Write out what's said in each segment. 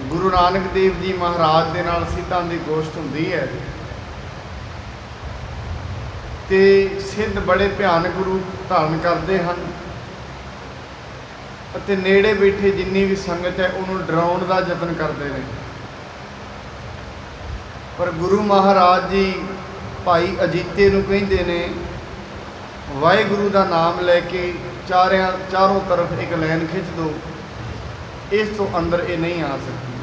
गुरु नानक देव जी महाराज दे नाल सिद्धां दी गोष्ठ हुंदी है ते सिद्ध बड़े भयानक रूप धारण करते हैं ਅਤੇ नेड़े बैठे जिन्नी भी संगत है उन्होंने डराउण का यतन करते हैं। पर गुरु महाराज जी भाई अजीते नूं कहंदे ने वाहिगुरु का नाम लैके चारों तरफ एक लैन खिंच दो, इस तो अंदर ये नहीं आ सकती।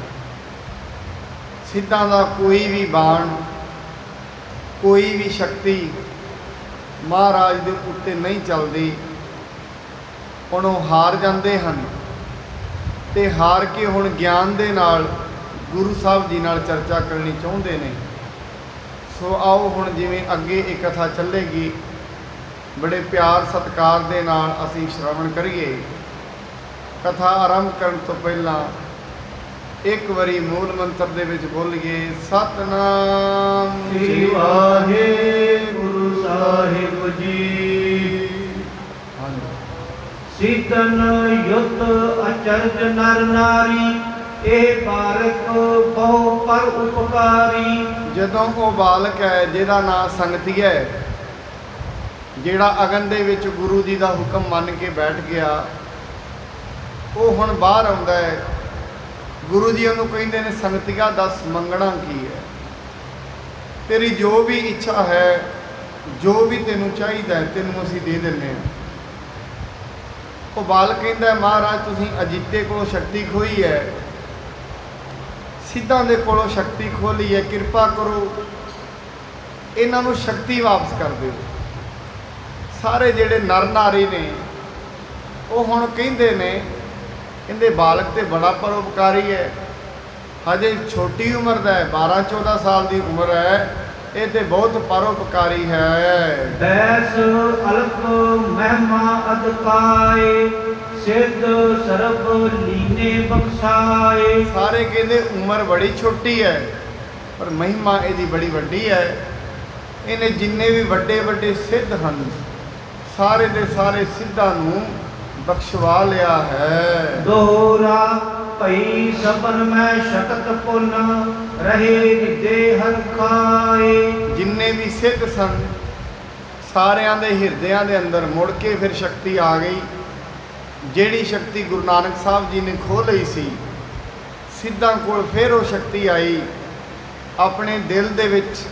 सिद्धां का कोई भी बाण कोई भी शक्ति महाराज के उत्ते नहीं चलती, उन्हों हार जाते हैं। तो हार के हुण ज्ञान दे नाल गुरु साहब जी नाल चर्चा करनी चाहते हैं। सो आओ हुण जिवें अगे एक कथा चलेगी, बड़े प्यार सत्कार दे नाल असीं श्रवण करिए। कथा आरंभ करन तो पहला एक बारी मूल मंत्र दे विच बोलिए, सतनाम श्री वाहिगुरु साहिब जी। सीतन युत अचरज नर नारी, ए बालक बहु पर उपकारी। जदों वो बालक है जिहदा नाम संगती है, जिहड़ा अगन दे विच गुरु जी का हुक्म मन के बैठ गया, वो हुण बाहर आउंदा है। गुरु जी उन्होंने कहते हैं, संगतिया दस मंगना की है, तेरी जो भी इच्छा है, जो भी तेनों चाहिए तेनों असीं दे दिंदे हां। वो बाल कहता है, महाराज तुसीं अजीते को शक्ति खोई है, सिद्धां दे कोलों शक्ति खोली है, कृपा करो इन्हां नूं शक्ति वापस कर दो। सारे जिहड़े नर नारी ने वो हुण कहंदे ने, कहंदे बालक तो बड़ा परोपकारी है, हजे छोटी उम्र का है, 12-14 साल की उम्र है, ये तो बहुत परोपकारी है। बैस अल्प महिमा अदकाए, सिद्ध सर्ब लीने बख्शाए। सारे कहते उम्र बड़ी छोटी है पर महिमा यदी बड़ी वड्डी है। इन्हें जिन्ने भी वड्डे वड्डे सिद्ध हैं सारे दे सारे सिद्धां नूं बख्शवा लिया है। दोहरा भई सबन में शकत पुन, रहे निदे हर खाए। जिन्ने भी सिद्ध सन सारियां दे हिरदियां दे अंदर मुड़ के फिर शक्ति आ गई, जिहड़ी शक्ति गुरु नानक साहब जी ने खो लई सी, सिद्धां कोल फिर वो शक्ति आई। अपने दिल दे विच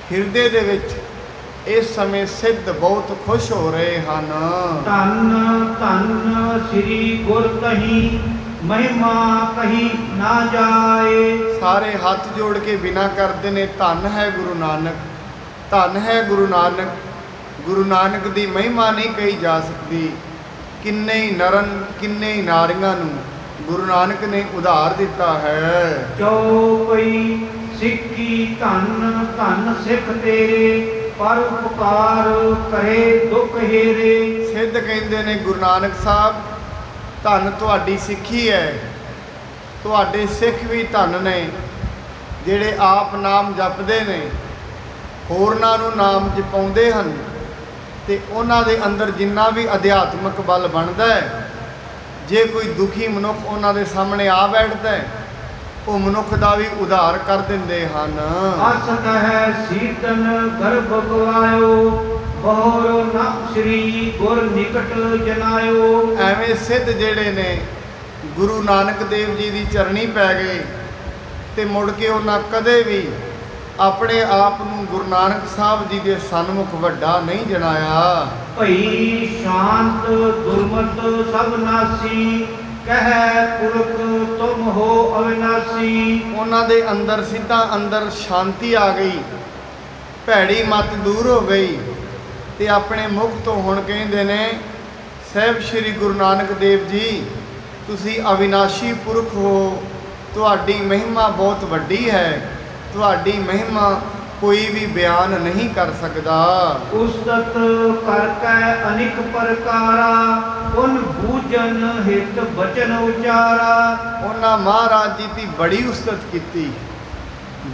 हिरदे दे विच इस समय सिद्ध बहुत खुश हो रहे हैं। धन धन श्री गुर कहीं, महिमा कहीं ना जाए। सारे हाथ जोड़ के बिना करते ने, धन है गुरु नानक, धन है गुरु नानक। गुरु नानक की महिमा नहीं कही जा सकती। किन्ने ही नरन किन्ने ही नारियां नूं गुरु नानक ने उधार दिता है। चौपई सिक्की धन धन सिख तेरे, पर उपकार करे दुख हेरे। सिद्ध कहते ने गुरु नानक साहब, धन तुहाडी सिੱਖੀ है, तुहाडे सिख भी धन ने, ਜਿਹੜੇ आप नाम जपते ने, होरनां नूं नाम जपाउंदे हन, ते उन्हां दे अंदर जिन्ना भी अध्यात्मक बल बनता है, जे कोई दुखी मनुख उन्हां दे सामने आ बैठता है, वो मनुख का भी उधार कर देंदे हन। अस कह सीतन गर्भ गवायो, बहुर न श्री गुर निकट जनायो। एवें सिद्ध जेड़े ने गुरु नानक देव जी की चरणी पै गए, तो मुड़ के उन्हें कदे भी अपने आप नूं गुरु नानक साहब जी के सन्मुख वड्डा नहीं जनाया। भई शांत दुर्मत सब नासी, कह पुरख तुम हो अविनाशी। उन्हां दे अंदर सिद्धा अंदर शांति आ गई, भैड़ी मत दूर हो गई, ते अपने मुख तो हुण कहंदे ने, साहिब श्री गुरु नानक देव जी तुसी अविनाशी पुरख हो, तुहाडी महिमा बहुत वड्डी है, तुहाडी महिमा कोई भी बयान नहीं कर सकता। उस्तत करके अनेक प्रकारा, उन बूझन हित बचन उचारा। उन्हां महाराज जी की बड़ी उस्तत की,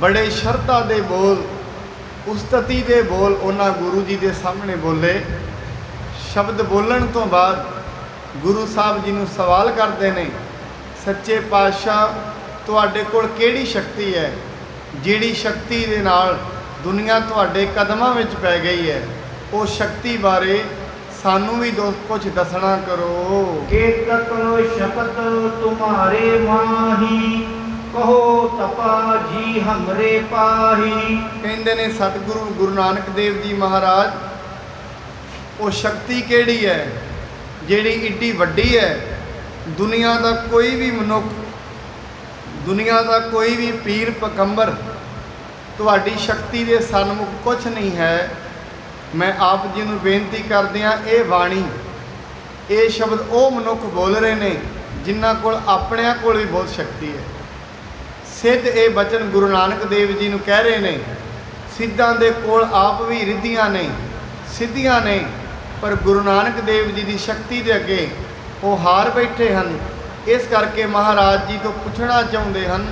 बड़े शरधा दे बोल, उस्तति दे बोल उन्हां गुरु जी के सामने बोले। शब्द बोलन तो बाद गुरु साहब जी नूं सवाल करते हैं, सच्चे पातशाह ਤੁਹਾਡੇ ਕੋਲ ਕਿਹੜੀ ਸ਼ਕਤੀ ਹੈ ਜਿਹੜੀ ਸ਼ਕਤੀ ਦੇ ਨਾਲ ਦੁਨੀਆ ਤੁਹਾਡੇ ਕਦਮਾਂ ਵਿੱਚ ਪੈ ਗਈ ਹੈ। ਉਹ ਸ਼ਕਤੀ ਬਾਰੇ ਸਾਨੂੰ ਵੀ ਕੁਝ ਦੱਸਣਾ ਕਰੋ। केतक शपथ तुम्हारे माही, कहो तपा जी हमरे पाही। ਕਹਿੰਦੇ ਨੇ ਸਤਿਗੁਰੂ ਗੁਰੂ ਨਾਨਕ ਦੇਵ ਜੀ ਮਹਾਰਾਜ, ਉਹ ਸ਼ਕਤੀ ਕਿਹੜੀ ਹੈ ਜਿਹੜੀ ਏਡੀ ਵੱਡੀ ਹੈ, ਦੁਨੀਆ ਦਾ ਕੋਈ ਵੀ ਮਨੁੱਖ, ਦੁਨੀਆ ਦਾ ਕੋਈ ਵੀ ਪੀਰ ਪਕੰਬਰ ਤੁਹਾਡੀ ਸ਼ਕਤੀ ਦੇ ਸਨਮੁਖ ਕੁਝ ਨਹੀਂ ਹੈ। ਮੈਂ ਆਪ ਜੀ ਨੂੰ ਬੇਨਤੀ ਕਰਦਿਆਂ ਇਹ ਬਾਣੀ, ਇਹ ਸ਼ਬਦ ਉਹ ਮਨੁੱਖ ਬੋਲ ਰਹੇ ਨੇ ਜਿਨ੍ਹਾਂ ਕੋਲ ਆਪਣਿਆਂ ਕੋਲ ਵੀ ਬਹੁਤ ਸ਼ਕਤੀ ਹੈ। ਸਿੱਧ ਇਹ ਬਚਨ ਗੁਰੂ ਨਾਨਕ ਦੇਵ ਜੀ ਨੂੰ ਕਹਿ ਰਹੇ ਨੇ। ਸਿੱਧਾਂ ਦੇ ਕੋਲ ਆਪ ਵੀ ਰਿੱਧੀਆਂ ਨੇ, ਸਿੱਧੀਆਂ ਨੇ, ਪਰ ਗੁਰੂ ਨਾਨਕ ਦੇਵ ਜੀ ਦੀ ਸ਼ਕਤੀ ਦੇ ਅੱਗੇ ਉਹ ਹਾਰ ਬੈਠੇ ਹਨ। ਇਸ ਕਰਕੇ ਮਹਾਰਾਜ ਜੀ ਤੋਂ ਪੁੱਛਣਾ ਚਾਹੁੰਦੇ ਹਨ,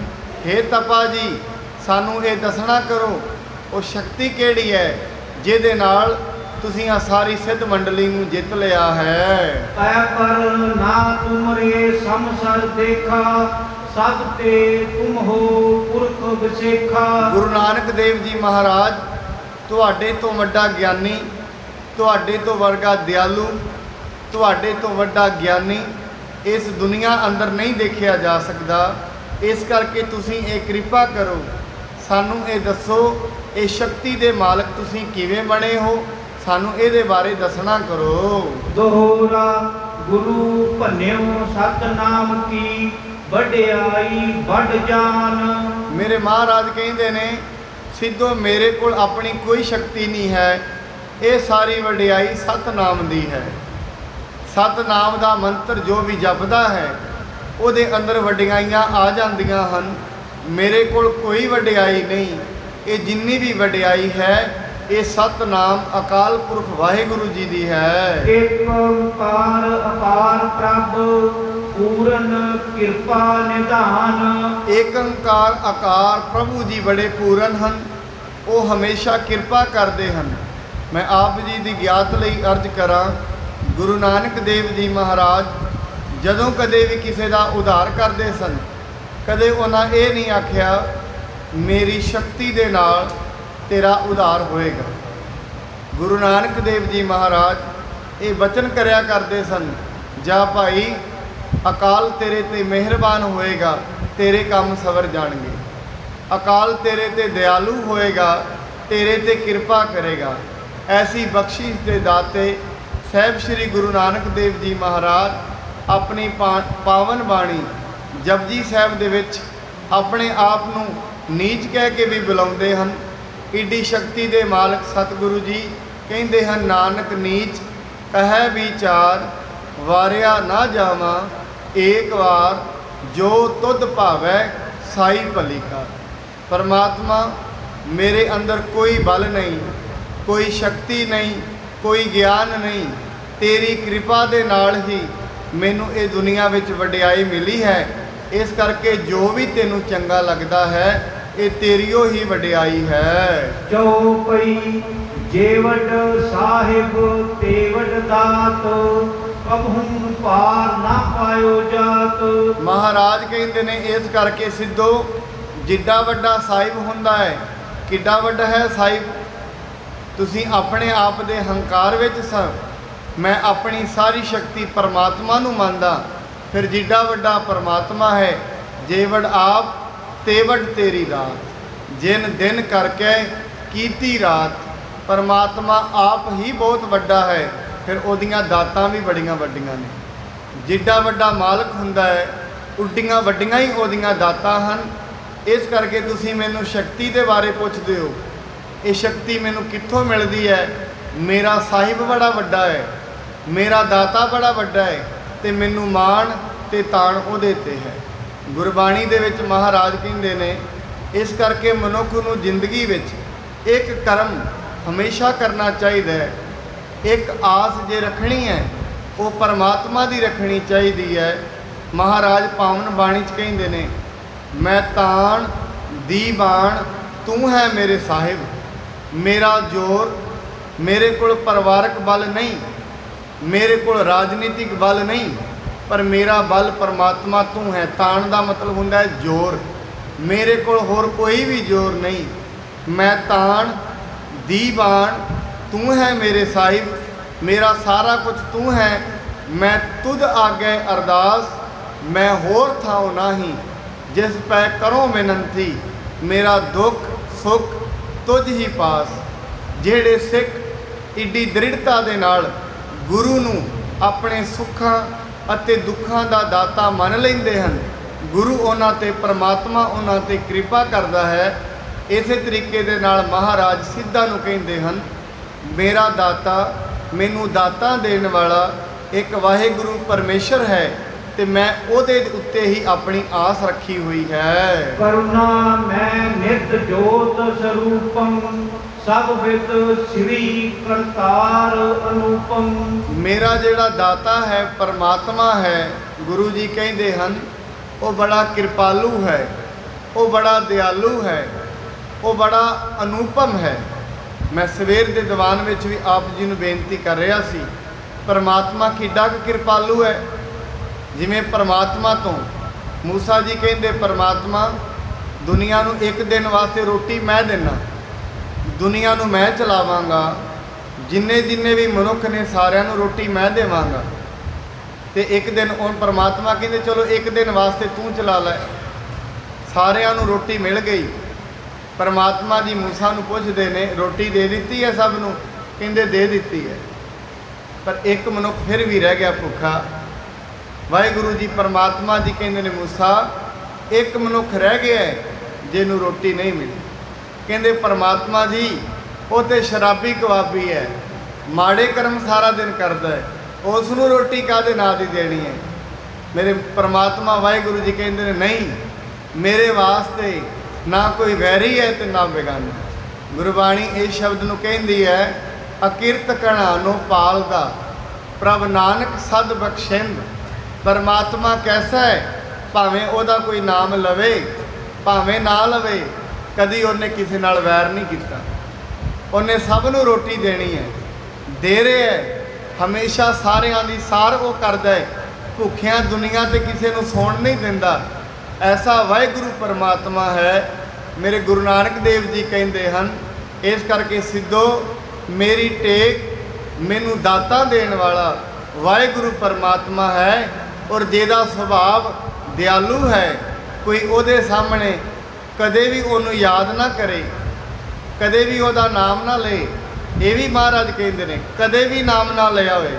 ਹੇ ਤਪਾ ਜੀ, ਸਾਨੂੰ ਇਹ ਦੱਸਣਾ ਕਰੋ ਉਹ ਸ਼ਕਤੀ ਕਿਹੜੀ ਹੈ ਜਿਹਦੇ ਨਾਲ ਤੁਸੀਂ ਆ ਸਾਰੀ ਸਿੱਧ ਮੰਡਲੀ ਨੂੰ ਜਿੱਤ ਲਿਆ ਹੈ। ਤੈ ਪਰ ਨਾ ਤੁਮਰੇ ਸਮਸਰ ਦੇਖਾ, ਸਭ ਤੇ ਤੁਮ ਹੋ ਪੁਰਖ ਵਿਸੇਖਾ। ਗੁਰੂ ਨਾਨਕ ਦੇਵ ਜੀ ਮਹਾਰਾਜ, ਤੁਹਾਡੇ ਤੋਂ ਵੱਡਾ ਗਿਆਨੀ, ਤੁਹਾਡੇ ਤੋਂ ਵਰਗਾ ਦਿਆਲੂ, ਤੁਹਾਡੇ ਤੋਂ ਵੱਡਾ ਗਿਆਨੀ ਇਸ ਦੁਨੀਆ ਅੰਦਰ ਨਹੀਂ ਦੇਖਿਆ ਜਾ ਸਕਦਾ। ਇਸ ਕਰਕੇ ਤੁਸੀਂ ਇਹ ਕਿਰਪਾ ਕਰੋ, ਸਾਨੂੰ ਇਹ ਦੱਸੋ ਇਹ ਸ਼ਕਤੀ ਦੇ ਮਾਲਕ ਤੁਸੀਂ ਕਿਵੇਂ ਬਣੇ ਹੋ, ਸਾਨੂੰ ਇਹਦੇ ਬਾਰੇ ਦੱਸਣਾ ਕਰੋ। ਦੋਹਰਾ ਗੁਰੂ ਭੰਨਿਓ ਸਤਨਾਮ ਕੀ, ਵਡਿਆਈ ਵੱਡ ਜਾਨ। ਮੇਰੇ ਮਹਾਰਾਜ ਕਹਿੰਦੇ ਨੇ, ਸਿੱਧੋ ਮੇਰੇ ਕੋਲ ਆਪਣੀ ਕੋਈ ਸ਼ਕਤੀ ਨਹੀਂ ਹੈ, ਇਹ ਸਾਰੀ ਵਡਿਆਈ ਸਤਨਾਮ ਦੀ ਹੈ। ਸਤਨਾਮ ਦਾ ਮੰਤਰ ਜੋ ਵੀ ਜਪਦਾ ਹੈ ਉਹਦੇ ਅੰਦਰ ਵਡਿਆਈਆਂ ਆ ਜਾਂਦੀਆਂ ਹਨ। ਮੇਰੇ ਕੋਲ ਕੋਈ ਵਡਿਆਈ ਨਹੀਂ, ਇਹ ਜਿੰਨੀ ਵੀ ਵਡਿਆਈ ਹੈ ਇਹ ਸਤਨਾਮ ਅਕਾਲ ਪੁਰਖ ਵਾਹਿਗੁਰੂ ਜੀ ਦੀ ਹੈ। ਏਕ ਓੰਕਾਰ ਅਪਾਰ ਪ੍ਰਭ, ਪੂਰਨ ਕਿਰਪਾ ਨਿਧਾਨ। ਏਕ ਓੰਕਾਰ ਆਕਾਰ ਪ੍ਰਭੂ ਜੀ ਬੜੇ ਪੂਰਨ ਹਨ, ਉਹ ਹਮੇਸ਼ਾ ਕਿਰਪਾ ਕਰਦੇ ਹਨ। ਮੈਂ ਆਪ ਜੀ ਦੀ ਗਿਆਤ ਲਈ ਅਰਜ਼ ਕਰਾਂ, ਗੁਰੂ ਨਾਨਕ ਦੇਵ ਜੀ ਮਹਾਰਾਜ ਜਦੋਂ ਕਦੇ ਵੀ ਕਿਸੇ ਦਾ ਉਧਾਰ ਕਰਦੇ ਸਨ, ਕਦੇ ਉਹਨਾਂ ਇਹ ਨਹੀਂ ਆਖਿਆ ਮੇਰੀ ਸ਼ਕਤੀ ਦੇ ਨਾਲ ਤੇਰਾ ਉਧਾਰ ਹੋਏਗਾ। ਗੁਰੂ ਨਾਨਕ ਦੇਵ ਜੀ ਮਹਾਰਾਜ ਇਹ ਬਚਨ ਕਰਿਆ ਕਰਦੇ ਸਨ, ਜਾ ਭਾਈ ਅਕਾਲ ਤੇਰੇ ਤੇ ਮਿਹਰਬਾਨ ਹੋਏਗਾ, ਤੇਰੇ ਕੰਮ ਸਵਰ ਜਾਣਗੇ। ਅਕਾਲ ਤੇਰੇ ਤੇ ਦਿਆਲੂ ਹੋਏਗਾ, ਤੇਰੇ ਤੇ ਕਿਰਪਾ ਕਰੇਗਾ। ਐਸੀ ਬਖਸ਼ਿਸ਼ ਦੇ ਦਾਤੇ ਸਾਹਿਬ ਸ੍ਰੀ ਗੁਰੂ ਨਾਨਕ ਦੇਵ ਜੀ ਮਹਾਰਾਜ ਆਪਣੀ ਪਾਵਨ ਬਾਣੀ ਜਪਜੀ ਸਾਹਿਬ ਦੇ ਵਿੱਚ ਆਪਣੇ ਆਪ ਨੂੰ ਨੀਚ ਕਹਿ ਕੇ ਵੀ ਬੁਲਾਉਂਦੇ ਹਨ। ਏਡੀ ਸ਼ਕਤੀ ਦੇ ਮਾਲਕ ਸਤਿਗੁਰੂ ਜੀ ਕਹਿੰਦੇ ਹਨ, ਨਾਨਕ ਨੀਚ ਕਹੈ ਵਿਚਾਰ, ਵਾਰਿਆ ਨਾ ਜਾਵਾਂ ਏਕ ਵਾਰ, ਜੋ ਤੁਧ ਭਾਵੈ ਸਾਈ ਭਲੀ ਕਾਰ। ਪਰਮਾਤਮਾ, ਮੇਰੇ ਅੰਦਰ ਕੋਈ ਬਲ ਨਹੀਂ, ਕੋਈ ਸ਼ਕਤੀ ਨਹੀਂ, ਕੋਈ ਗਿਆਨ ਨਹੀਂ, ਤੇਰੀ ਕਿਰਪਾ ਦੇ ਨਾਲ ਹੀ ਮੈਨੂੰ ਇਹ ਦੁਨੀਆ ਵਿੱਚ ਵਡਿਆਈ ਮਿਲੀ ਹੈ। ਇਸ ਕਰਕੇ ਜੋ ਵੀ ਤੈਨੂੰ ਚੰਗਾ ਲੱਗਦਾ ਹੈ ਇਹ ਤੇਰੀਓ ਹੀ ਵਡਿਆਈ ਹੈ। ਚਉਪਈ ਜੇਵਡ ਸਾਹਿਬ ਤੇਵਡ ਦਾਤ, ਕਬਹੂ ਪਾਰ ਨਾ ਪਾਇਓ ਜਾਤ। ਮਹਾਰਾਜ ਕਹਿੰਦੇ ਨੇ, ਇਸ ਕਰਕੇ ਸਿੱਧੋ ਜਿੱਡਾ ਵੱਡਾ ਸਾਹਿਬ ਹੁੰਦਾ ਹੈ, ਕਿੱਡਾ ਵੱਡਾ ਹੈ ਸਾਹਿਬ। ਤੁਸੀਂ ਆਪਣੇ ਆਪ ਦੇ ਹੰਕਾਰ ਵਿੱਚ ਸਾਂ, ਮੈਂ ਆਪਣੀ ਸਾਰੀ ਸ਼ਕਤੀ ਪਰਮਾਤਮਾ ਨੂੰ ਮੰਨਦਾ, ਫਿਰ ਜਿੱਡਾ ਵੱਡਾ ਪਰਮਾਤਮਾ ਹੈ। ਜੇਵੜ ਆਪ ਤੇਵੜ ਤੇਰੀ ਰਾਤ, ਜਿਨ ਦਿਨ ਕਰਕੇ ਕੀਤੀ ਰਾਤ। ਪਰਮਾਤਮਾ ਆਪ ਹੀ ਬਹੁਤ ਵੱਡਾ ਹੈ, ਫਿਰ ਉਹਦੀਆਂ ਦਾਤਾਂ ਵੀ ਬੜੀਆਂ ਵੱਡੀਆਂ ਨੇ। ਜਿੱਡਾ ਵੱਡਾ ਮਾਲਕ ਹੁੰਦਾ ਹੈ, ਉੱਡੀਆਂ ਵੱਡੀਆਂ ਹੀ ਉਹਦੀਆਂ ਦਾਤਾਂ ਹਨ। ਇਸ ਕਰਕੇ ਤੁਸੀਂ ਮੈਨੂੰ ਸ਼ਕਤੀ ਦੇ ਬਾਰੇ ਪੁੱਛਦੇ ਹੋ, ਇਹ ਸ਼ਕਤੀ ਮੈਨੂੰ ਕਿੱਥੋਂ ਮਿਲਦੀ ਹੈ? ਮੇਰਾ ਸਾਹਿਬ ਬੜਾ ਵੱਡਾ ਹੈ, ਮੇਰਾ ਦਾਤਾ ਬੜਾ ਵੱਡਾ ਹੈ, ਤੇ ਮੈਨੂੰ ਮਾਣ ਤੇ ਤਾਣ ਉਹਦੇ ਤੇ ਹੈ। ਗੁਰਬਾਣੀ ਦੇ ਵਿੱਚ ਮਹਾਰਾਜ ਕਹਿੰਦੇ ਨੇ, ਇਸ ਕਰਕੇ ਮਨੁੱਖ ਨੂੰ ਜ਼ਿੰਦਗੀ ਵਿੱਚ ਇੱਕ ਕਰਮ ਹਮੇਸ਼ਾ ਕਰਨਾ ਚਾਹੀਦਾ ਹੈ। ਇੱਕ ਆਸ ਜੇ ਰੱਖਣੀ ਹੈ ਉਹ ਪਰਮਾਤਮਾ ਦੀ ਰੱਖਣੀ ਚਾਹੀਦੀ ਹੈ। ਮਹਾਰਾਜ ਪਾਵਨ ਬਾਣੀ 'ਚ ਕਹਿੰਦੇ ਨੇ, ਮੈਂ ਤਾਣ ਦੀ ਬਾਣ ਤੂੰ ਹੈ ਮੇਰੇ ਸਾਹਿਬ। ਮੇਰਾ ਜ਼ੋਰ, ਮੇਰੇ ਕੋਲ ਪਰਿਵਾਰਕ ਬਲ ਨਹੀਂ, ਮੇਰੇ ਕੋਲ ਰਾਜਨੀਤਿਕ ਬਲ ਨਹੀਂ, ਪਰ ਮੇਰਾ ਬਲ ਪਰਮਾਤਮਾ ਤੂੰ ਹੈ। ਤਾਣ ਦਾ ਮਤਲਬ ਹੁੰਦਾ ਹੈ ਜ਼ੋਰ। ਮੇਰੇ ਕੋਲ ਹੋਰ ਕੋਈ ਵੀ ਜ਼ੋਰ ਨਹੀਂ। ਮੈਂ ਤਾਣ ਦੀਵਾਨ ਤੂੰ ਹੈ ਮੇਰੇ ਸਾਹਿਬ, ਮੇਰਾ ਸਾਰਾ ਕੁਝ ਤੂੰ ਹੈ। ਮੈਂ ਤੁਧ ਆਗੇ ਅਰਦਾਸ, ਮੈਂ ਹੋਰ ਥਾਉ ਨਾਹੀ, ਜਿਸ ਪੈ ਕਰੋ ਮਿਨੰਤੀ, ਮੇਰਾ ਦੁੱਖ ਸੁੱਖ ਤੁਝ ਹੀ ਪਾਸ। ਜਿਹੜੇ ਸਿੱਖ ਇੱਡੀ ਦ੍ਰਿੜਤਾ ਦੇ ਨਾਲ ਗੁਰੂ ਨੂੰ ਆਪਣੇ ਸੁੱਖਾਂ ਅਤੇ ਦੁੱਖਾਂ ਦਾ ਦਾਤਾ ਮੰਨ ਲੈਂਦੇ ਹਨ, ਗੁਰੂ ਉਹਨਾਂ ਤੇ ਪਰਮਾਤਮਾ ਉਹਨਾਂ ਤੇ ਕਿਰਪਾ ਕਰਦਾ ਹੈ। ਇਸੇ ਤਰੀਕੇ ਦੇ ਨਾਲ ਮਹਾਰਾਜ ਸਿੱਧਾ ਨੂੰ ਕਹਿੰਦੇ ਹਨ, ਮੇਰਾ ਦਾਤਾ, ਮੈਨੂੰ ਦਾਤਾ ਦੇਣ ਵਾਲਾ ਇੱਕ ਵਾਹਿਗੁਰੂ ਪਰਮੇਸ਼ਰ ਹੈ ਤੇ ਮੈਂ ਉਹਦੇ ਉੱਤੇ ਹੀ ਆਪਣੀ ਆਸ ਰੱਖੀ ਹੋਈ ਹੈ। ਕਰੁਣਾ ਮੈਂ ਨਿਤ ਜੋਤ ਸਰੂਪੰ, ਸਭ ਵਿਦ ਸ੍ਰੀ ਕਰਤਾਰ ਅਨੂਪਮ। ਮੇਰਾ ਜਿਹੜਾ ਦਾਤਾ ਹੈ ਪਰਮਾਤਮਾ ਹੈ, ਗੁਰੂ ਜੀ ਕਹਿੰਦੇ ਹਨ, ਉਹ ਬੜਾ ਕਿਰਪਾਲੂ ਹੈ, ਉਹ ਬੜਾ ਦਿਆਲੂ ਹੈ, ਉਹ ਬੜਾ ਅਨੂਪਮ ਹੈ। ਮੈਂ ਸਵੇਰ ਦੇ ਦੀਵਾਨ ਵਿੱਚ ਵੀ ਆਪ ਜੀ ਨੂੰ ਬੇਨਤੀ ਕਰ ਰਿਹਾ ਸੀ, ਪਰਮਾਤਮਾ ਕਿੱਡਾ ਕੁ ਕਿਰਪਾਲੂ ਹੈ। ਜਿਵੇਂ ਪਰਮਾਤਮਾ ਤੋਂ ਮੂਸਾ ਜੀ ਕਹਿੰਦੇ, ਪਰਮਾਤਮਾ ਦੁਨੀਆ ਨੂੰ ਇੱਕ ਦਿਨ ਵਾਸਤੇ ਰੋਟੀ ਮੈਂ ਦੇਣਾ, ਦੁਨੀਆ ਨੂੰ ਮੈਂ ਚਲਾਵਾਂਗਾ, ਜਿੰਨੇ ਵੀ ਮਨੁੱਖ ਨੇ ਸਾਰਿਆਂ ਨੂੰ ਰੋਟੀ ਮੈਂ ਦੇਵਾਂਗਾ। ਤੇ ਇੱਕ ਦਿਨ ਉਹ ਪਰਮਾਤਮਾ ਕਹਿੰਦੇ ਚਲੋ ਇੱਕ ਦਿਨ ਵਾਸਤੇ ਤੂੰ ਚਲਾ ਲੈ। ਸਾਰਿਆਂ ਨੂੰ ਰੋਟੀ ਮਿਲ ਗਈ। ਪਰਮਾਤਮਾ ਜੀ ਮੂਸਾ ਨੂੰ ਪੁੱਛਦੇ ਨੇ, ਰੋਟੀ ਦੇ ਦਿੱਤੀ ਹੈ ਸਭ ਨੂੰ? ਕਹਿੰਦੇ ਦੇ ਦਿੱਤੀ ਹੈ, ਪਰ ਇੱਕ ਮਨੁੱਖ ਫਿਰ ਵੀ ਰਹਿ ਗਿਆ ਭੁੱਖਾ। ਵਾਹਿਗੁਰੂ ਜੀ ਪਰਮਾਤਮਾ ਜੀ ਕਹਿੰਦੇ ਨੇ, ਮੂਸਾ ਇੱਕ ਮਨੁੱਖ ਰਹਿ ਗਿਆ ਹੈ ਜਿਹਨੂੰ ਰੋਟੀ ਨਹੀਂ ਮਿਲੀ। ਕਹਿੰਦੇ ਪਰਮਾਤਮਾ ਜੀ ਉਹ ਤੇ ਸ਼ਰਾਬੀ ਕਬਾਬੀ ਹੈ, ਮਾੜੇ ਕਰਮ ਸਾਰਾ ਦਿਨ ਕਰਦਾ ਹੈ, ਉਸ ਨੂੰ ਰੋਟੀ ਕਾਹਦੇ ਨਾਂ ਦੀ ਦੇਣੀ ਹੈ? ਮੇਰੇ ਪਰਮਾਤਮਾ ਵਾਹਿਗੁਰੂ ਜੀ ਕਹਿੰਦੇ ਨੇ, ਨਹੀਂ, ਮੇਰੇ ਵਾਸਤੇ ਨਾ ਕੋਈ ਵੈਰੀ ਹੈ ਤੇ ਨਾ ਬੇਗਾਨਾ। ਗੁਰਬਾਣੀ ਇਸ ਸ਼ਬਦ ਨੂੰ ਕਹਿੰਦੀ ਹੈ, ਅਕਿਰਤ ਕਣਾ ਨੂੰ ਪਾਲਦਾ, ਪ੍ਰਭ ਨਾਨਕ ਸਦ ਬਖਸ਼ਿੰਦ। ਪਰਮਾਤਮਾ ਕੈਸਾ ਹੈ? ਭਾਵੇਂ ਉਹਦਾ ਕੋਈ ਨਾਮ ਲਵੇ ਭਾਵੇਂ ਨਾ ਲਵੇ, ਕਦੀ ਉਹਨੇ ਕਿਸੇ ਨਾਲ ਵੈਰ ਨਹੀਂ ਕੀਤਾ। ਉਹਨੇ ਸਭ ਨੂੰ ਰੋਟੀ ਦੇਣੀ ਹੈ, ਦੇ ਰਿਹਾ ਹੈ, ਹਮੇਸ਼ਾ ਸਾਰਿਆਂ ਦੀ ਸਾਰ ਉਹ ਕਰਦਾ ਹੈ। ਭੁੱਖਿਆਂ ਦੁਨੀਆ ਤੇ ਕਿਸੇ ਨੂੰ ਸੌਣ ਨਹੀਂ ਦਿੰਦਾ। ਐਸਾ ਵਾਹਿਗੁਰੂ ਪਰਮਾਤਮਾ ਹੈ। ਮੇਰੇ ਗੁਰੂ ਨਾਨਕ ਦੇਵ ਜੀ ਕਹਿੰਦੇ ਹਨ, ਇਸ ਕਰਕੇ ਸਿੱਧੋ ਮੇਰੀ ਟੇਕ ਮੈਨੂੰ ਦਾਤਾ ਦੇਣ ਵਾਲਾ ਵਾਹਿਗੁਰੂ ਪਰਮਾਤਮਾ ਹੈ, ਔਰ ਜਿਹਦਾ ਸੁਭਾਅ ਦਿਆਲੂ ਹੈ। ਕੋਈ ਉਹਦੇ ਸਾਹਮਣੇ ਕਦੇ ਵੀ ਉਹਨੂੰ ਯਾਦ ਨਾ ਕਰੇ, ਕਦੇ ਵੀ ਉਹਦਾ ਨਾਮ ਨਾ ਲਏ। ਇਹ ਵੀ ਮਹਾਰਾਜ ਕਹਿੰਦੇ ਨੇ, ਕਦੇ ਵੀ ਨਾਮ ਨਾ ਲਿਆ ਹੋਏ,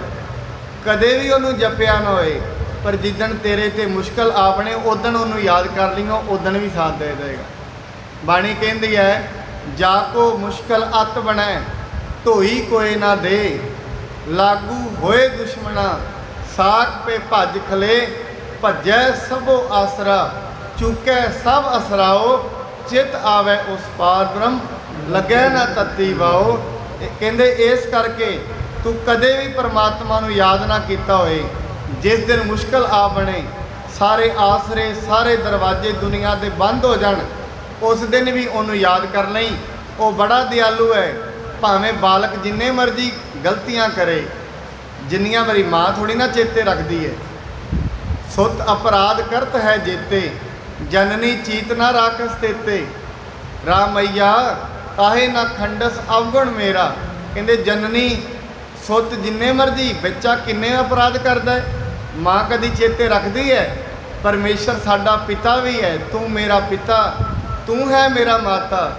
ਕਦੇ ਵੀ ਉਹਨੂੰ ਜਪਿਆ ਨਾ ਹੋਏ, ਪਰ ਜਿੱਦਣ ਤੇਰੇ ਤੇ ਮੁਸ਼ਕਲ ਆਪਣੇ ਉਦਣ ਉਹਨੂੰ ਯਾਦ ਕਰ ਲਈਓ, ਉਦਣ ਵੀ ਸਾਥ ਦੇ ਦੇਗਾ। ਬਾਣੀ ਕਹਿੰਦੀ ਹੈ, ਜਾ ਕੋ ਮੁਸ਼ਕਲ ਅਤ ਬਣੈ ਢੋਈ ਕੋਏ ਨਾ ਦੇ, ਲਾਗੂ ਹੋਏ ਦੁਸ਼ਮਣਾ ਸਾਖ ਪੇ ਭੱਜ ਖਲੇ, ਭੱਜੈ ਸਭੋ ਆਸਰਾ ਚੁੱਕੈ ਸਭ ਅਸਰਾਓ, ਚਿਤ ਆਵੇ ਉਸ ਪਾਰ ਬ੍ਰਹਮ ਲੱਗੈ ਨਾ ਤਤੀ ਵਾਓ। ਕਹਿੰਦੇ ਇਸ ਕਰਕੇ ਤੂੰ ਕਦੇ ਵੀ ਪਰਮਾਤਮਾ ਨੂੰ ਯਾਦ ਨਾ ਕੀਤਾ ਹੋਏ, ਜਿਸ ਦਿਨ ਮੁਸ਼ਕਲ ਆ ਬਣੇ, ਸਾਰੇ ਆਸਰੇ ਸਾਰੇ ਦਰਵਾਜ਼ੇ ਦੁਨੀਆ ਦੇ ਬੰਦ ਹੋ ਜਾਣ, ਉਸ ਦਿਨ ਵੀ ਉਹਨੂੰ ਯਾਦ ਕਰ ਲਈ। ਉਹ ਬੜਾ ਦਿਆਲੂ ਹੈ। ਭਾਵੇਂ ਬਾਲਕ ਜਿੰਨੇ ਮਰਜ਼ੀ ਗਲਤੀਆਂ ਕਰੇ, ਜਿੰਨੀਆਂ ਵਾਰੀ ਮਾਂ ਥੋੜੀ ਨਾ ਚੇਤੇ ਰੱਖਦੀ ਹੈ। ਸੁਤ ਅਪਰਾਧ ਕਰਤ ਹੈ ਜੇਤੇ, ਜਨਨੀ ਚੀਤ ਨਾ ਰਾਖਸ ਤੇਤੇ, ਰਾਮਈਆ ਕਾਹੇ ਨਾ ਖੰਡਸ ਅਵਗੁਣ ਮੇਰਾ। ਕਹਿੰਦੇ ਜਨਨੀ ਸੁੱਤ ਜਿੰਨੇ ਮਰਜ਼ੀ, ਬੱਚਾ ਕਿੰਨੇ ਅਪਰਾਧ ਕਰਦਾ ਹੈ, ਮਾਂ ਕਦੀ ਚੇਤੇ ਰੱਖਦੀ ਹੈ? ਪਰਮੇਸ਼ਰ ਸਾਡਾ ਪਿਤਾ ਵੀ ਹੈ, ਤੂੰ ਮੇਰਾ ਪਿਤਾ, ਤੂੰ ਹੈ ਮੇਰਾ ਮਾਤਾ।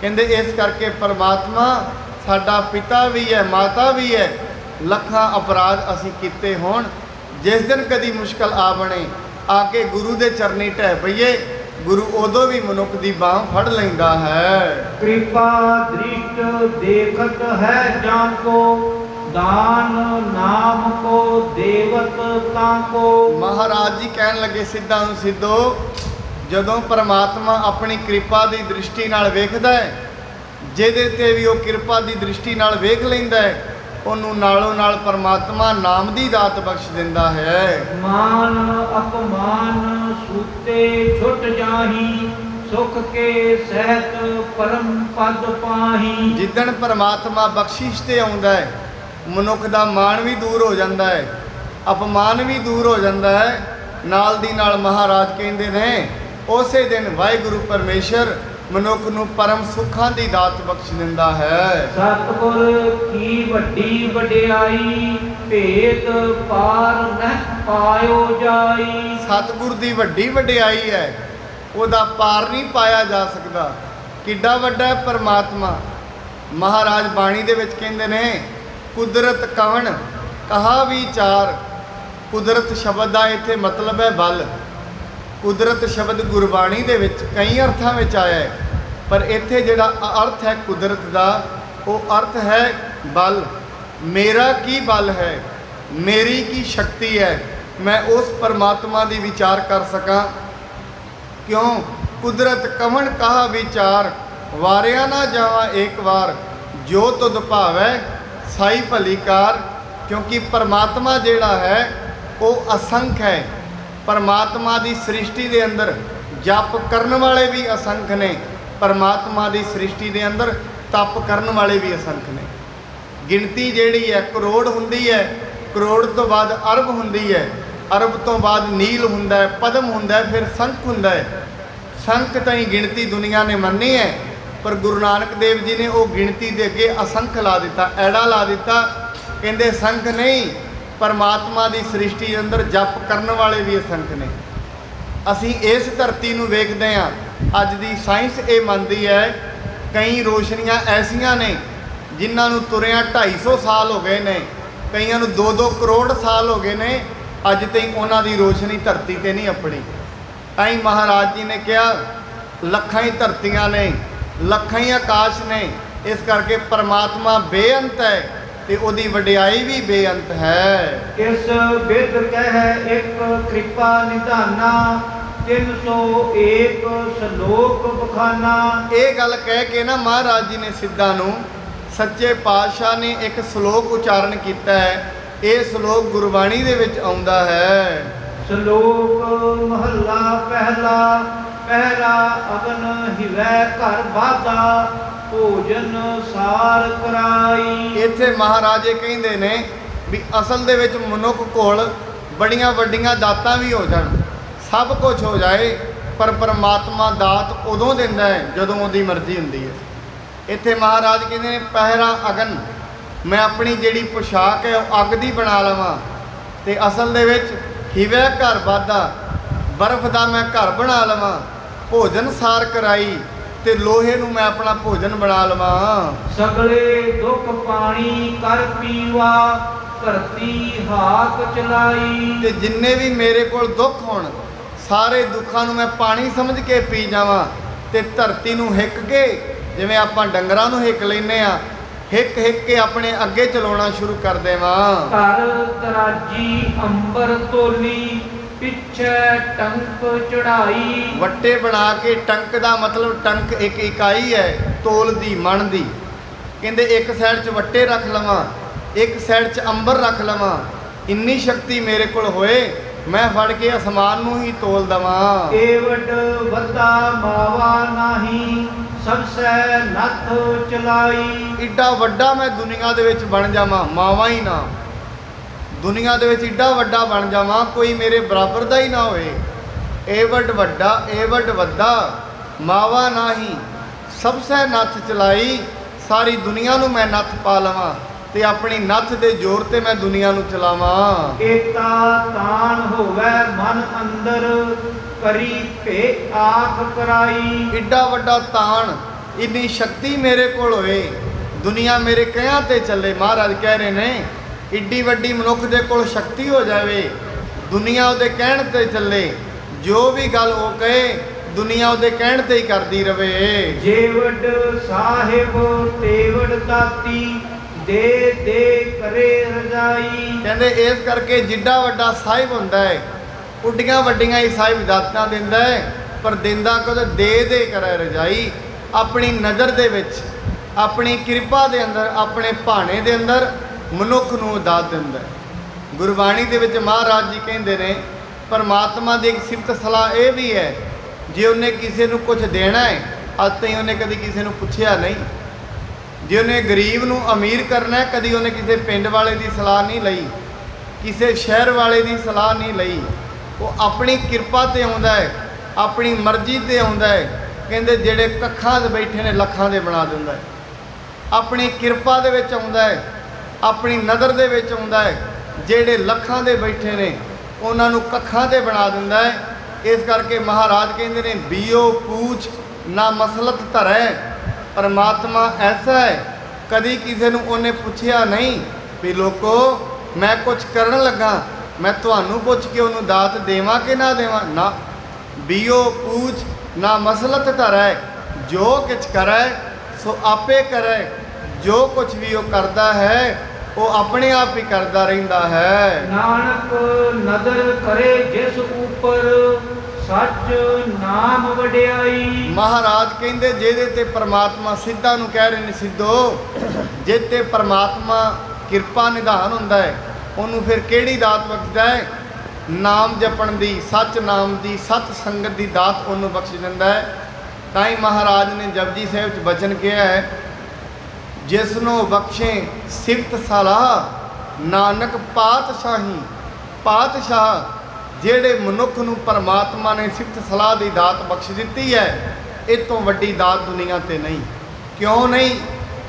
ਕਹਿੰਦੇ ਇਸ ਕਰਕੇ ਪਰਮਾਤਮਾ ਸਾਡਾ ਪਿਤਾ ਵੀ ਹੈ, ਮਾਤਾ ਵੀ ਹੈ। ਲੱਖਾਂ ਅਪਰਾਧ ਅਸੀਂ ਕੀਤੇ ਹੋਣ, ਜਿਸ ਦਿਨ ਕਦੀ ਮੁਸ਼ਕਲ ਆ ਬਣੇ, ਆ ਕੇ ਗੁਰੂ ਦੇ ਚਰਨੀ ਢਹਿ ਪਈਏ, ਗੁਰੂ ਉਦੋਂ ਵੀ ਮਨੁੱਖ ਦੀ ਬਾਂਹ ਫੜ ਲੈਂਦਾ ਹੈ। ਕਿਰਪਾ ਦ੍ਰਿਸ਼ਟ ਦੇਖਤ ਹੈ ਜਾਨ ਕੋ, ਦਾਨ ਨਾਮ ਕੋ ਦੇਵਤ ਤਾਂ ਕੋ। ਮਹਾਰਾਜ ਜੀ ਕਹਿਣ ਲੱਗੇ ਸਿੱਧਾਂ ਨੂੰ, ਸਿੱਧੋ ਜਦੋਂ ਪਰਮਾਤਮਾ ਆਪਣੀ ਕਿਰਪਾ ਦੀ ਦ੍ਰਿਸ਼ਟੀ ਨਾਲ ਵੇਖਦਾ ਹੈ, ਜਿਹਦੇ ਤੇ ਵੀ ਉਹ ਕਿਰਪਾ ਦੀ ਦ੍ਰਿਸ਼ਟੀ ਨਾਲ ਵੇਖ ਲੈਂਦਾ ਹੈ, ਉਹਨੂੰ ਨਾਲੋਂ ਨਾਲ ਪਰਮਾਤਮਾ ਨਾਮ ਦੀ ਦਾਤ ਬਖਸ਼ ਦਿੰਦਾ ਹੈ। ਮਾਨ ਅਪਮਾਨ ਸੂਤੇ ਛੁੱਟ ਜਾਹੀ, ਸੁਖ ਕੇ ਸਹਿਤ ਪਰਮ ਪਦ ਪਾਹੀ। ਜਿੱਦਣ ਪਰਮਾਤਮਾ ਬਖਸ਼ਿਸ਼ ਤੇ ਆਉਂਦਾ ਹੈ, ਮਨੁੱਖ ਦਾ ਮਾਣ ਵੀ ਦੂਰ ਹੋ ਜਾਂਦਾ ਹੈ। ਅਪਮਾਨ ਵੀ ਦੂਰ ਹੋ ਜਾਂਦਾ ਹੈ। ਨਾਲ ਦੀ ਨਾਲ ਮਹਾਰਾਜ ਕਹਿੰਦੇ ਨੇ ਉਸੇ ਦਿਨ ਵਾਹਿਗੁਰੂ ਪਰਮੇਸ਼ਰ ਮਨੁੱਖ ਨੂੰ ਪਰਮ ਸੁੱਖਾਂ ਦੀ ਦਾਤ ਬਖਸ਼ ਦਿੰਦਾ ਹੈ। ਸਤਿਗੁਰ ਕੀ ਵੱਡੀ ਵਡਿਆਈ, ਭੇਦ ਪਾਰ ਨਹਿ ਪਾਇਓ ਜਾਈ। ਸਤਿਗੁਰ ਦੀ ਵੱਡੀ ਵਡਿਆਈ ਹੈ, ਉਹਦਾ ਪਾਰ ਨਹੀਂ ਪਾਇਆ ਜਾ ਸਕਦਾ। ਕਿੱਡਾ ਵੱਡਾ ਹੈ ਪਰਮਾਤਮਾ। ਮਹਾਰਾਜ ਬਾਣੀ ਦੇ ਵਿੱਚ ਕਹਿੰਦੇ ਨੇ ਕੁਦਰਤ ਕਵਣ ਕਹਾ ਵਿਚਾਰ। ਕੁਦਰਤ ਸ਼ਬਦ ਦਾ ਇੱਥੇ ਮਤਲਬ ਹੈ ਬਲ। ਕੁਦਰਤ ਸ਼ਬਦ ਗੁਰਬਾਣੀ ਦੇ ਵਿੱਚ ਕਈ ਅਰਥਾਂ ਵਿੱਚ ਆਇਆ ਹੈ, ਪਰ ਇੱਥੇ ਜਿਹੜਾ ਅਰਥ ਹੈ ਕੁਦਰਤ ਦਾ, ਉਹ ਅਰਥ ਹੈ ਬਲ। ਮੇਰਾ ਕੀ ਬਲ ਹੈ, ਮੇਰੀ ਕੀ ਸ਼ਕਤੀ ਹੈ, ਮੈਂ ਉਸ ਪਰਮਾਤਮਾ ਦੀ ਵਿਚਾਰ ਕਰ ਸਕਾਂ। ਕਿਉਂ? ਕੁਦਰਤ ਕਵਣ ਕਹਾ ਵਿਚਾਰ, ਵਾਰਿਆ ਨਾ ਜਾਵਾ ਏਕ ਵਾਰ, ਜੋ ਤੁਧ ਭਾਵੈ ਸਾਈ ਭਲੀ ਕਾਰ। ਕਿਉਂਕਿ ਪਰਮਾਤਮਾ ਜਿਹੜਾ ਹੈ ਉਹ ਅਸੰਖ ਹੈ। ਪਰਮਾਤਮਾ ਦੀ ਸ੍ਰਿਸ਼ਟੀ ਦੇ ਅੰਦਰ ਜਪ ਕਰਨ ਵਾਲੇ ਵੀ ਅਸੰਖ ਨੇ, ਪਰਮਾਤਮਾ ਦੀ ਸ੍ਰਿਸ਼ਟੀ ਦੇ ਅੰਦਰ ਤਪ ਕਰਨ ਵਾਲੇ ਵੀ ਅਸੰਖ ਨੇ। ਗਿਣਤੀ ਜਿਹੜੀ ਹੈ ਕਰੋੜ ਹੁੰਦੀ ਹੈ, ਕਰੋੜ ਤੋਂ ਬਾਅਦ ਅਰਬ ਹੁੰਦੀ ਹੈ, ਅਰਬ ਤੋਂ ਬਾਅਦ ਨੀਲ ਹੁੰਦਾ ਹੈ, ਪਦਮ ਹੁੰਦਾ ਹੈ, ਫਿਰ ਸੰਖ ਹੁੰਦਾ ਹੈ। ਸੰਖ ਤਾਂ ਹੀ ਗਿਣਤੀ ਦੁਨੀਆ ਨੇ ਮੰਨੀ ਹੈ, ਪਰ ਗੁਰੂ ਨਾਨਕ ਦੇਵ ਜੀ ਨੇ ਉਹ ਗਿਣਤੀ ਦੇ ਅੱਗੇ ਅਸੰਖ ਲਾ ਦਿੱਤਾ, ਐੜਾ ਲਾ ਦਿੱਤਾ। ਕਹਿੰਦੇ ਸੰਖ ਨਹੀਂ, ਪਰਮਾਤਮਾ ਦੀ ਸ੍ਰਿਸ਼ਟੀ ਦੇ ਅੰਦਰ ਜਪ ਕਰਨ ਵਾਲੇ ਵੀ ਅਸੰਖ ਨੇ। ਅਸੀਂ ਇਸ ਧਰਤੀ ਨੂੰ ਵੇਖਦੇ ਹਾਂ, ਅੱਜ ਦੀ ਸਾਇੰਸ ਇਹ ਮੰਨਦੀ ਹੈ ਕਈ ਰੋਸ਼ਨੀਆਂ ਐਸੀਆਂ ਨੇ ਜਿਨ੍ਹਾਂ ਨੂੰ ਤੁਰਿਆਂ 250 ਸਾਲ ਹੋ ਗਏ ਨੇ, ਕਈਆਂ ਨੂੰ 2-2 ਕਰੋੜ ਸਾਲ ਹੋ ਗਏ ਨੇ, ਅੱਜ ਤਾਈਂ ਉਹਨਾਂ ਦੀ ਰੋਸ਼ਨੀ ਧਰਤੀ ਤੇ ਨਹੀਂ ਆਪਣੀ। ਤਾਂ ਹੀ ਮਹਾਰਾਜ ਜੀ ਨੇ ਕਿਹਾ ਲੱਖਾਂ ਹੀ ਧਰਤੀਆਂ ਨੇ, ਲੱਖਾਂ ਹੀ ਆਕਾਸ਼ ਨੇ, ਇਸ ਕਰਕੇ ਪਰਮਾਤਮਾ ਬੇਅੰਤ ਹੈ ਤੇ ਉਹਦੀ ਵਡਿਆਈ ਵੀ ਬੇਅੰਤ ਹੈ। ਇਸ ਬਿਰਧ ਕਹਿ ਇੱਕ ਕਿਰਪਾ ਨਿਧਾਨਾ, 301 ਸ਼ਲੋਕ ਬਖਾਨਾ। ਇਹ ਗੱਲ ਕਹਿ ਕੇ ਨਾ ਮਹਾਰਾਜ ਜੀ ਨੇ ਸਿੱਧਾਂ ਨੂੰ, ਸੱਚੇ ਪਾਤਸ਼ਾਹ ਨੇ ਇੱਕ ਸ਼ਲੋਕ ਉਚਾਰਨ ਕੀਤਾ ਹੈ। ਇਹ ਸ਼ਲੋਕ ਗੁਰਬਾਣੀ ਦੇ ਵਿੱਚ ਆਉਂਦਾ ਹੈ। ਸ਼ਲੋਕ ਮਹੱਲਾ ਪਹਿਲਾ, ਪਹਿਰਾ ਅਗਨ ਹਿਵੈ ਘਰ ਬਾਧਾ, ਭੋਜਨ ਸਾਰ ਕਰਾਈ। ਇੱਥੇ ਮਹਾਰਾਜੇ ਕਹਿੰਦੇ ਨੇ ਵੀ ਅਸਲ ਦੇ ਵਿੱਚ ਮਨੁੱਖ ਕੋਲ ਬੜੀਆਂ ਵੱਡੀਆਂ ਦਾਤਾਂ ਵੀ ਹੋ ਜਾਣ, ਸਭ ਕੁਝ ਹੋ ਜਾਏ, ਪਰ ਪਰਮਾਤਮਾ ਦਾਤ ਉਦੋਂ ਦਿੰਦਾ ਹੈ ਜਦੋਂ ਉਹਦੀ ਮਰਜ਼ੀ ਹੁੰਦੀ ਹੈ। ਇੱਥੇ ਮਹਾਰਾਜ ਕਹਿੰਦੇ ਨੇ ਪਹਿਰਾ ਅਗਨ, ਮੈਂ ਆਪਣੀ ਜਿਹੜੀ ਪੁਸ਼ਾਕ ਹੈ ਉਹ ਅੱਗ ਦੀ ਬਣਾ ਲਵਾਂ, ਤੇ ਅਸਲ ਦੇ ਵਿੱਚ ਹਿਵੈ ਘਰ ਬਾਧਾ, ਬਰਫ਼ ਦਾ ਮੈਂ ਘਰ ਬਣਾ ਲਵਾਂ। ਭੋਜਨ ਸਾਰ ਕਰਾਈ, ਤੇ ਲੋਹੇ ਨੂੰ ਮੈਂ ਆਪਣਾ ਭੋਜਨ ਬਣਾ ਲਵਾਂ। ਸਗਲੇ ਦੁੱਖ ਪਾਣੀ ਕਰ ਪੀਵਾ, ਧਰਤੀ ਹਾਕ ਚਲਾਈ। ਤੇ ਜਿੰਨੇ ਵੀ ਮੇਰੇ ਕੋਲ ਦੁੱਖ ਹੋਣ, ਸਾਰੇ ਦੁੱਖਾਂ ਨੂੰ ਮੈਂ ਪਾਣੀ ਸਮਝ ਕੇ ਪੀ ਜਾਵਾਂ, ਤੇ ਧਰਤੀ ਨੂੰ ਹਿੱਕ ਕੇ, ਜਿਵੇਂ ਆਪਾਂ ਡੰਗਰਾਂ ਨੂੰ ਹਿੱਕ ਲੈਂਦੇ ਆ, ਹਿੱਕ ਹਿੱਕ ਕੇ ਆਪਣੇ ਅੱਗੇ ਚਲਾਉਣਾ ਸ਼ੁਰੂ ਕਰ ਦੇਵਾਂ। ਧਰ ਤਰਾਜੀ ਅੰਬਰ ਤੋਲੀ, ਪਿੱਛੇ ਟੰਕ ਚੜਾਈ। ਵੱਟੇ ਬਣਾ ਕੇ, ਟੰਕ ਦਾ ਮਤਲਬ ਟੰਕ ਇੱਕ ਇਕਾਈ ਹੈ ਤੋਲ ਦੀ, ਮਣ ਦੀ। ਕਹਿੰਦੇ ਇੱਕ ਸਾਈਡ 'ਚ ਵੱਟੇ ਰੱਖ ਲਵਾਂ, ਇੱਕ ਸਾਈਡ 'ਚ ਅੰਬਰ ਰੱਖ ਲਵਾਂ, ਇੰਨੀ ਸ਼ਕਤੀ ਮੇਰੇ ਕੋਲ ਹੋਏ, ਮੈਂ ਫੜ ਕੇ ਅਸਮਾਨ ਨੂੰ ਹੀ ਤੋਲ ਦਵਾਂ। ਏਵਡ ਵੱਡਾ ਮਾਵਾ ਨਾਹੀ, ਸਭ ਸੈ ਨੱਥ ਚਲਾਈ। ਏਡਾ ਵੱਡਾ ਮੈਂ ਦੁਨੀਆ ਦੇ ਵਿੱਚ ਬਣ ਜਾਵਾਂ, ਮਾਵਾ ਹੀ ਨਾ, ਦੁਨੀਆ ਦੇ ਵਿੱਚ ਏਡਾ ਵੱਡਾ ਬਣ ਜਾਵਾਂ, ਕੋਈ ਮੇਰੇ ਬਰਾਬਰ ਦਾ ਹੀ ਨਾ ਹੋਏ। ਏਵਡ ਵੱਡਾ, ਏਵਡ ਵੱਡਾ, ਮਾਵਾ ਨਾਹੀ, ਸਭ ਸੈ ਨੱਥ ਚਲਾਈ। ਸਾਰੀ ਦੁਨੀਆ ਨੂੰ ਮੈਂ ਨੱਥ ਪਾ ਲਵਾਂ, ਤੇ ਆਪਣੀ ਨੱਥ ਦੇ ਜ਼ੋਰ ਤੇ ਮੈਂ ਦੁਨੀਆ ਨੂੰ ਚਲਾਵਾਂ। ਏਤਾ ਤਾਨ ਹੋਵੇ ਮਨ ਅੰਦਰ, ਕਰੀ ਭੇ ਆਖ ਕਰਾਈ। ਏਡਾ ਵੱਡਾ ਤਾਣ, ਇੰਨੀ ਸ਼ਕਤੀ ਮੇਰੇ ਕੋਲ ਹੋਏ, ਦੁਨੀਆ ਮੇਰੇ ਕਹਿਆਂ ਤੇ ਚੱਲੇ। ਮਹਾਰਾਜ ਕਹਿ ਰਹੇ ਨੇ ਏਡੀ ਵੱਡੀ ਮਨੁੱਖ ਦੇ ਕੋਲ ਸ਼ਕਤੀ ਹੋ ਜਾਵੇ, ਦੁਨੀਆ ਉਹਦੇ ਕਹਿਣ ਤੇ ਚੱਲੇ, ਜੋ ਵੀ ਗੱਲ ਉਹ ਕਹੇ ਦੁਨੀਆ ਉਹਦੇ ਕਹਿਣ ਤੇ ਹੀ ਕਰਦੀ ਰਵੇ। ਜੇਵਡ ਸਾਹਿਬ ਤੇਵਡ ਦਾਤੀ, ਦੇ ਦੇ ਕਰੇ ਰਜਾਈ। ਕਹਿੰਦੇ ਇਸ ਕਰਕੇ ਜਿੱਡਾ ਵੱਡਾ ਸਾਹਿਬ ਹੁੰਦਾ ਹੈ, ਉੱਡੀਆਂ ਵੱਡੀਆਂ ਹੀ ਸਾਹਿਬ ਦਾਤਾਂ ਦਿੰਦਾ ਹੈ, ਪਰ ਦਿੰਦਾ ਕਦੇ ਦੇ ਦੇ ਕਰੇ ਰਜਾਈ। ਆਪਣੀ ਨਜ਼ਰ ਦੇ ਵਿੱਚ, ਆਪਣੀ ਕਿਰਪਾ ਦੇ ਅੰਦਰ, ਆਪਣੇ ਭਾਣੇ ਦੇ ਅੰਦਰ ਮਨੁੱਖ ਨੂੰ ਦਾਤ ਦਿੰਦਾ ਹੈ। ਗੁਰਬਾਣੀ ਦੇ ਵਿੱਚ ਮਹਾਰਾਜ ਜੀ ਕਹਿੰਦੇ ਨੇ ਪਰਮਾਤਮਾ ਦੀ ਇੱਕ ਸਿਫਤ ਸਲਾਹ ਇਹ ਵੀ ਹੈ, ਜੇ ਉਹਨੇ ਕਿਸੇ ਨੂੰ ਕੁਝ ਦੇਣਾ ਹੈ, ਅੱਜ ਤਾਈਂ ਉਹਨੇ ਕਦੀ ਕਿਸੇ ਨੂੰ ਪੁੱਛਿਆ ਨਹੀਂ। ਜੇ ਉਹਨੇ ਗਰੀਬ ਨੂੰ ਅਮੀਰ ਕਰਨਾ ਹੈ, ਕਦੀ ਉਹਨੇ ਕਿਸੇ ਪਿੰਡ ਵਾਲੇ ਦੀ ਸਲਾਹ ਨਹੀਂ ਲਈ ਕਿਸੇ ਸ਼ਹਿਰ ਵਾਲੇ ਦੀ ਸਲਾਹ ਨਹੀਂ ਲਈ। ਉਹ ਆਪਣੀ ਕਿਰਪਾ ਤੇ ਆਉਂਦਾ ਹੈ, ਆਪਣੀ ਮਰਜ਼ੀ ਤੇ ਆਉਂਦਾ ਹੈ। ਕਹਿੰਦੇ ਜਿਹੜੇ ਕੱਖਾਂ 'ਤੇ ਬੈਠੇ ਨੇ ਲੱਖਾਂ ਦੇ ਬਣਾ ਦਿੰਦਾ ਹੈ। ਆਪਣੀ ਕਿਰਪਾ ਦੇ ਵਿੱਚ ਆਉਂਦਾ ਹੈ, ਆਪਣੀ ਨਜ਼ਰ ਦੇ ਵਿੱਚ ਆਉਂਦਾ ਹੈ। ਜਿਹੜੇ ਲੱਖਾਂ ਦੇ ਬੈਠੇ ਨੇ ਉਹਨਾਂ ਨੂੰ ਕੱਖਾਂ 'ਤੇ ਬਣਾ ਦਿੰਦਾ ਹੈ। ਇਸ ਕਰਕੇ ਮਹਾਰਾਜ ਕਹਿੰਦੇ ਨੇ ਬੀਓ ਪੂਛ ਨਾ ਮਸਲਤ ਧਰੈ। ਪਰਮਾਤਮਾ ਐਸਾ ਹੈ, ਕਦੀ ਕਿਸੇ ਨੂੰ ਉਹਨੇ ਪੁੱਛਿਆ ਨਹੀਂ ਵੀ ਲੋਕੋ ਮੈਂ ਕੁਝ ਕਰਨ ਲੱਗਾ, ਮੈਂ ਤੁਹਾਨੂੰ ਪੁੱਛ ਕੇ ਉਹਨੂੰ ਦਾਤ ਦੇਵਾਂ ਕਿ ਨਾ ਦੇਵਾਂ। ਨਾ, ਬੀਓ ਪੂਛ ਨਾ ਮਸਲਤ ਧਰੈ। ਜੋ ਕੁਛ ਕਰੈ ਸੋ ਆਪੇ ਕਰੈ। ਜੋ ਕੁਛ ਵੀ ਉਹ ਕਰਦਾ ਹੈ ਉਹ ਆਪਣੇ ਆਪ ਹੀ ਕਰਦਾ ਰਹਿੰਦਾ ਹੈ। ਨਾਨਕ ਨਦਰ ਕਰੇ ਜਿਸ ਉਪਰ ਸੱਚ ਨਾਮ ਵਡਿਆਈ। ਮਹਾਰਾਜ ਕਹਿੰਦੇ ਜਿਹਦੇ ਤੇ ਪਰਮਾਤਮਾ ਸਿੱਧਾ ਨੂੰ ਕਹਿ ਰਹੇ ਨੇ ਸਿੱਧੋ, ਜੇ ਤੇ ਪਰਮਾਤਮਾ ਕਿਰਪਾ ਨਿਧਾਨ ਹੁੰਦਾ ਹੈ ਉਹਨੂੰ ਫਿਰ ਕਿਹੜੀ ਦਾਤ ਬਖਸ਼ਦਾ ਹੈ? ਨਾਮ ਜਪਣ ਦੀ, ਸੱਚ ਨਾਮ ਦੀ, ਸਤ ਸੰਗਤ ਦੀ ਦਾਤ ਉਹਨੂੰ ਬਖਸ਼ ਦਿੰਦਾ ਹੈ। ਤਾਂ ਹੀ ਮਹਾਰਾਜ ਨੇ ਜਪਜੀ ਸਾਹਿਬ 'ਚ ਬਚਨ ਕਿਹਾ ਹੈ, ਜਿਸ ਨੂੰ ਬਖਸ਼ੇ ਸਿਫਤ ਸਲਾਹ ਨਾਨਕ ਪਾਤਸ਼ਾਹੀ। ਪਾਤਸ਼ਾਹ ਜਿਹੜੇ ਮਨੁੱਖ ਨੂੰ ਪਰਮਾਤਮਾ ਨੇ ਸਿਫਤ ਸਲਾਹ ਦੀ ਦਾਤ ਬਖਸ਼ ਦਿੱਤੀ ਹੈ, ਇਹ ਤੋਂ ਵੱਡੀ ਦਾਤ ਦੁਨੀਆ ਤੇ ਨਹੀਂ। ਕਿਉਂ ਨਹੀਂ?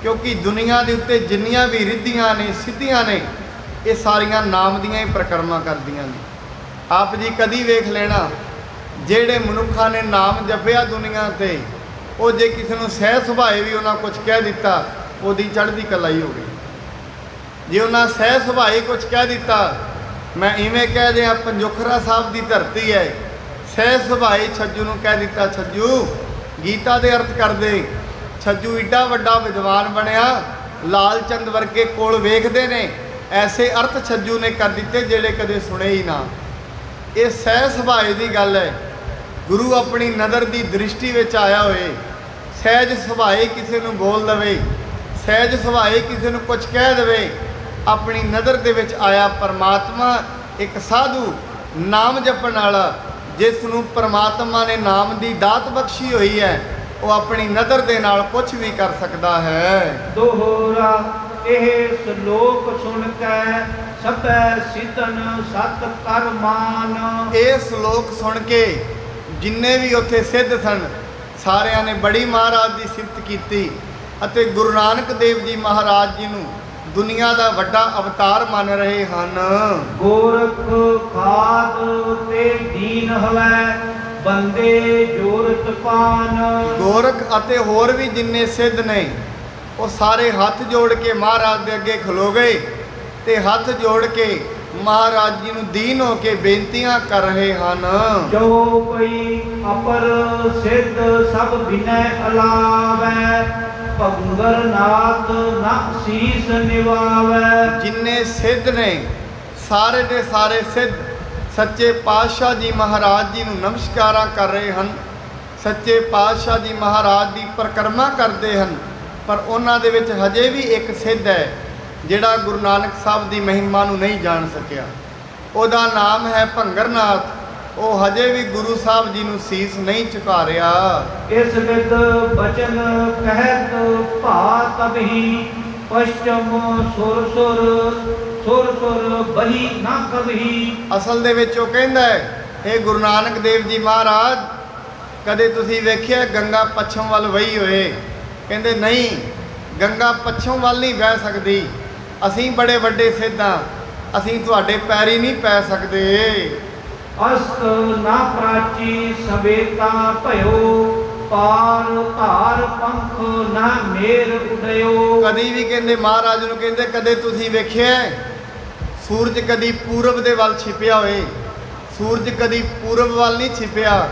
ਕਿਉਂਕਿ ਦੁਨੀਆ ਦੇ ਉੱਤੇ ਜਿੰਨੀਆਂ ਵੀ ਰਿੱਧੀਆਂ ਨੇ, ਸਿੱਧੀਆਂ ਨੇ, ਇਹ ਸਾਰੀਆਂ ਨਾਮ ਦੀਆਂ ਹੀ ਪ੍ਰਕਰਮਾਂ ਕਰਦੀਆਂ ਨੇ। ਆਪ ਜੀ ਕਦੀ ਵੇਖ ਲੈਣਾ, ਜਿਹੜੇ ਮਨੁੱਖਾਂ ਨੇ ਨਾਮ ਜਪਿਆ ਦੁਨੀਆ ਤੇ, ਉਹ ਜੇ ਕਿਸੇ ਨੂੰ ਸਹਿ ਸੁਭਾਏ ਵੀ ਉਹਨਾਂ ਕੁਝ ਕਹਿ ਦਿੱਤਾ, ਉਹਦੀ ਚੜ੍ਹਦੀ ਕਲਾਈ ਹੋ ਗਈ। ਜੇ ਉਹਨਾਂ ਸਹਿ ਸੁਭਾਏ ਕੁਝ ਕਹਿ ਦਿੱਤਾ, ਮੈਂ ਇਵੇਂ ਕਹਿ ਦਿਆਂ ਪੰਜੋਖਰਾ ਸਾਹਿਬ ਦੀ ਧਰਤੀ ਹੈ, ਸਹਿ ਸੁਭਾਏ ਛੱਜੂ ਨੂੰ ਕਹਿ ਦਿੱਤਾ ਛੱਜੂ ਗੀਤਾ ਦੇ ਅਰਥ ਕਰਦੇ। ਛੱਜੂ ਏਡਾ ਵੱਡਾ ਵਿਦਵਾਨ ਬਣਿਆ, ਲਾਲ ਚੰਦ ਵਰਗੇ ਕੋਲ ਵੇਖਦੇ ਨੇ, ਐਸੇ ਅਰਥ ਛੱਜੂ ਨੇ ਕਰ ਦਿੱਤੇ ਜਿਹੜੇ ਕਦੇ ਸੁਣੇ ਹੀ ਨਾ। ਇਹ ਸਹਿ ਸੁਭਾਏ ਦੀ ਗੱਲ ਹੈ। ਗੁਰੂ ਆਪਣੀ ਨਜ਼ਰ ਦੀ ਦ੍ਰਿਸ਼ਟੀ ਵਿੱਚ ਆਇਆ ਹੋਏ, ਸਹਿਜ ਸੁਭਾਏ ਕਿਸੇ ਨੂੰ ਬੋਲ ਦੇਵੇ, ਸਹਿਜ ਸੁਭਾਏ ਕਿਸੇ ਨੂੰ ਕੁਝ ਕਹਿ ਦੇਵੇ, ਆਪਣੀ ਨਜ਼ਰ ਦੇ ਵਿੱਚ ਆਇਆ ਪਰਮਾਤਮਾ ਇੱਕ ਸਾਧੂ ਨਾਮ ਜਪਣ ਵਾਲਾ, ਜਿਸ ਨੂੰ ਪਰਮਾਤਮਾ ਨੇ ਨਾਮ ਦੀ ਦਾਤ ਬਖਸ਼ੀ ਹੋਈ ਹੈ, ਉਹ ਆਪਣੀ ਨਜ਼ਰ ਦੇ ਨਾਲ ਕੁਝ ਵੀ ਕਰ ਸਕਦਾ ਹੈ। ਦੋਹਰਾ ਇਹ ਸ਼ਲੋਕ ਸੁਣ ਕੇ ਸਭੈ ਸਿੱਧਨ ਸਤ ਕਰ ਮਾਨ। ਇਹ ਸ਼ਲੋਕ ਸੁਣ ਕੇ ਜਿੰਨੇ ਵੀ ਉੱਥੇ ਸਿੱਧ ਸਨ, ਸਾਰਿਆਂ ਨੇ ਬੜੀ ਮਹਾਰਾਜ ਦੀ ਸਿਫਤ ਕੀਤੀ ਅਤੇ ਗੁਰੂ ਨਾਨਕ ਦੇਵ ਜੀ ਮਹਾਰਾਜ ਜੀ ਨੂੰ ਦੁਨੀਆ ਦਾ ਵੱਡਾ ਅਵਤਾਰ ਮੰਨ ਰਹੇ ਹਨ। ਗੋਰਖ ਖਾਦ ਤੇ ਦੀਨ ਹਵੈ ਬੰਦੇ ਜੋਰਤ ਪਾਨ। ਗੋਰਖ ਅਤੇ ਹੋਰ ਵੀ ਜਿੰਨੇ ਸਿੱਧ ਨੇ, ਉਹ ਸਾਰੇ ਹੱਥ ਜੋੜ ਕੇ ਮਹਾਰਾਜ ਦੇ ਅੱਗੇ ਖਲੋ ਗਏ ਤੇ ਹੱਥ ਜੋੜ ਕੇ ਮਹਾਰਾਜ ਜੀ ਨੂੰ ਦੀਨ ਹੋ ਕੇ ਬੇਨਤੀਆਂ ਕਰ ਰਹੇ ਹਨ। ਜੋ ਕੋਈ ਅਪਰ ਸਿੱਧ ਸਭ ਬਿਨੈ ਅਲਾਵੈ ਭੰਗਰ ਨਾਥ ਨਾ ਸੀਸ ਨਿਵਾਵੈ। ਜਿੰਨੇ ਸਿੱਧ ਨੇ ਸਾਰੇ ਦੇ ਸਾਰੇ ਸਿੱਧ ਸੱਚੇ ਪਾਤਸ਼ਾਹ ਜੀ ਮਹਾਰਾਜ ਜੀ ਨੂੰ ਨਮਸਕਾਰਾਂ ਕਰ ਰਹੇ ਹਨ। ਸੱਚੇ ਪਾਤਸ਼ਾਹ ਜੀ ਮਹਾਰਾਜ ਦੀ ਪਰਿਕਰਮਾ ਕਰਦੇ ਹਨ। ਪਰ ਉਹਨਾਂ ਦੇ ਵਿੱਚ ਹਜੇ ਵੀ ਇੱਕ ਸਿੱਧ ਹੈ ਜਿਹੜਾ ਗੁਰੂ ਨਾਨਕ ਸਾਹਿਬ ਦੀ ਮਹਿਮਾ ਨੂੰ ਨਹੀਂ ਜਾਣ ਸਕਿਆ। ਉਹਦਾ ਨਾਮ ਹੈ ਭੰਗਰਨਾਥ। ਉਹ ਹਜੇ ਵੀ ਗੁਰੂ ਸਾਹਿਬ ਜੀ ਨੂੰ ਸੀਸ ਨਹੀਂ ਝੁਕਾ ਰਿਹਾ। ਇਸ ਵਿਦ ਬਚਨ ਕਹਿਤ ਭਾ ਤਬਹੀ ਪਸ਼ਚਮ ਸੁਰ ਸੁਰ ਸੁਰ ਸੁਰ ਬਹੀ ਨਾ ਕਬਹੀ। ਅਸਲ ਦੇ ਵਿੱਚ ਉਹ ਕਹਿੰਦਾ ਹੈ, ਇਹ ਗੁਰੂ ਨਾਨਕ ਦੇਵ ਜੀ ਮਹਾਰਾਜ, ਕਦੇ ਤੁਸੀਂ ਵੇਖਿਆ ਗੰਗਾ ਪੱਛਮ ਵੱਲ ਵਹੀ ਹੋਏ? ਕਹਿੰਦੇ ਨਹੀਂ, ਗੰਗਾ ਪੱਛਮ ਵੱਲ ਨਹੀਂ ਵਹਿ ਸਕਦੀ। ਅਸੀਂ ਬੜੇ ਵੱਡੇ ਸਿੱਧ ਹਾਂ, ਅਸੀਂ ਤੁਹਾਡੇ ਪੈਰੀ ਨਹੀਂ ਪੈ ਸਕਦੇ। ਅਸਤ ਨਾ ਪ੍ਰਾਚੀ ਸਵੇਤਾ ਭਇਓ ਪਾਰ ਧਾਰ ਪੰਖ ਨਾ ਮੇਰ ਉਡਿਓ। ਕਦੀ ਵੀ ਕਹਿੰਦੇ ਮਹਾਰਾਜ ਨੂੰ, ਕਹਿੰਦੇ ਕਦੇ ਤੁਸੀਂ ਵੇਖਿਆ ਸੂਰਜ ਕਦੀ ਪੂਰਬ ਦੇ ਵੱਲ ਛਿਪਿਆ ਹੋਏ? ਸੂਰਜ ਕਦੀ ਪੂਰਬ ਵੱਲ ਨਹੀਂ ਛਿਪਿਆ।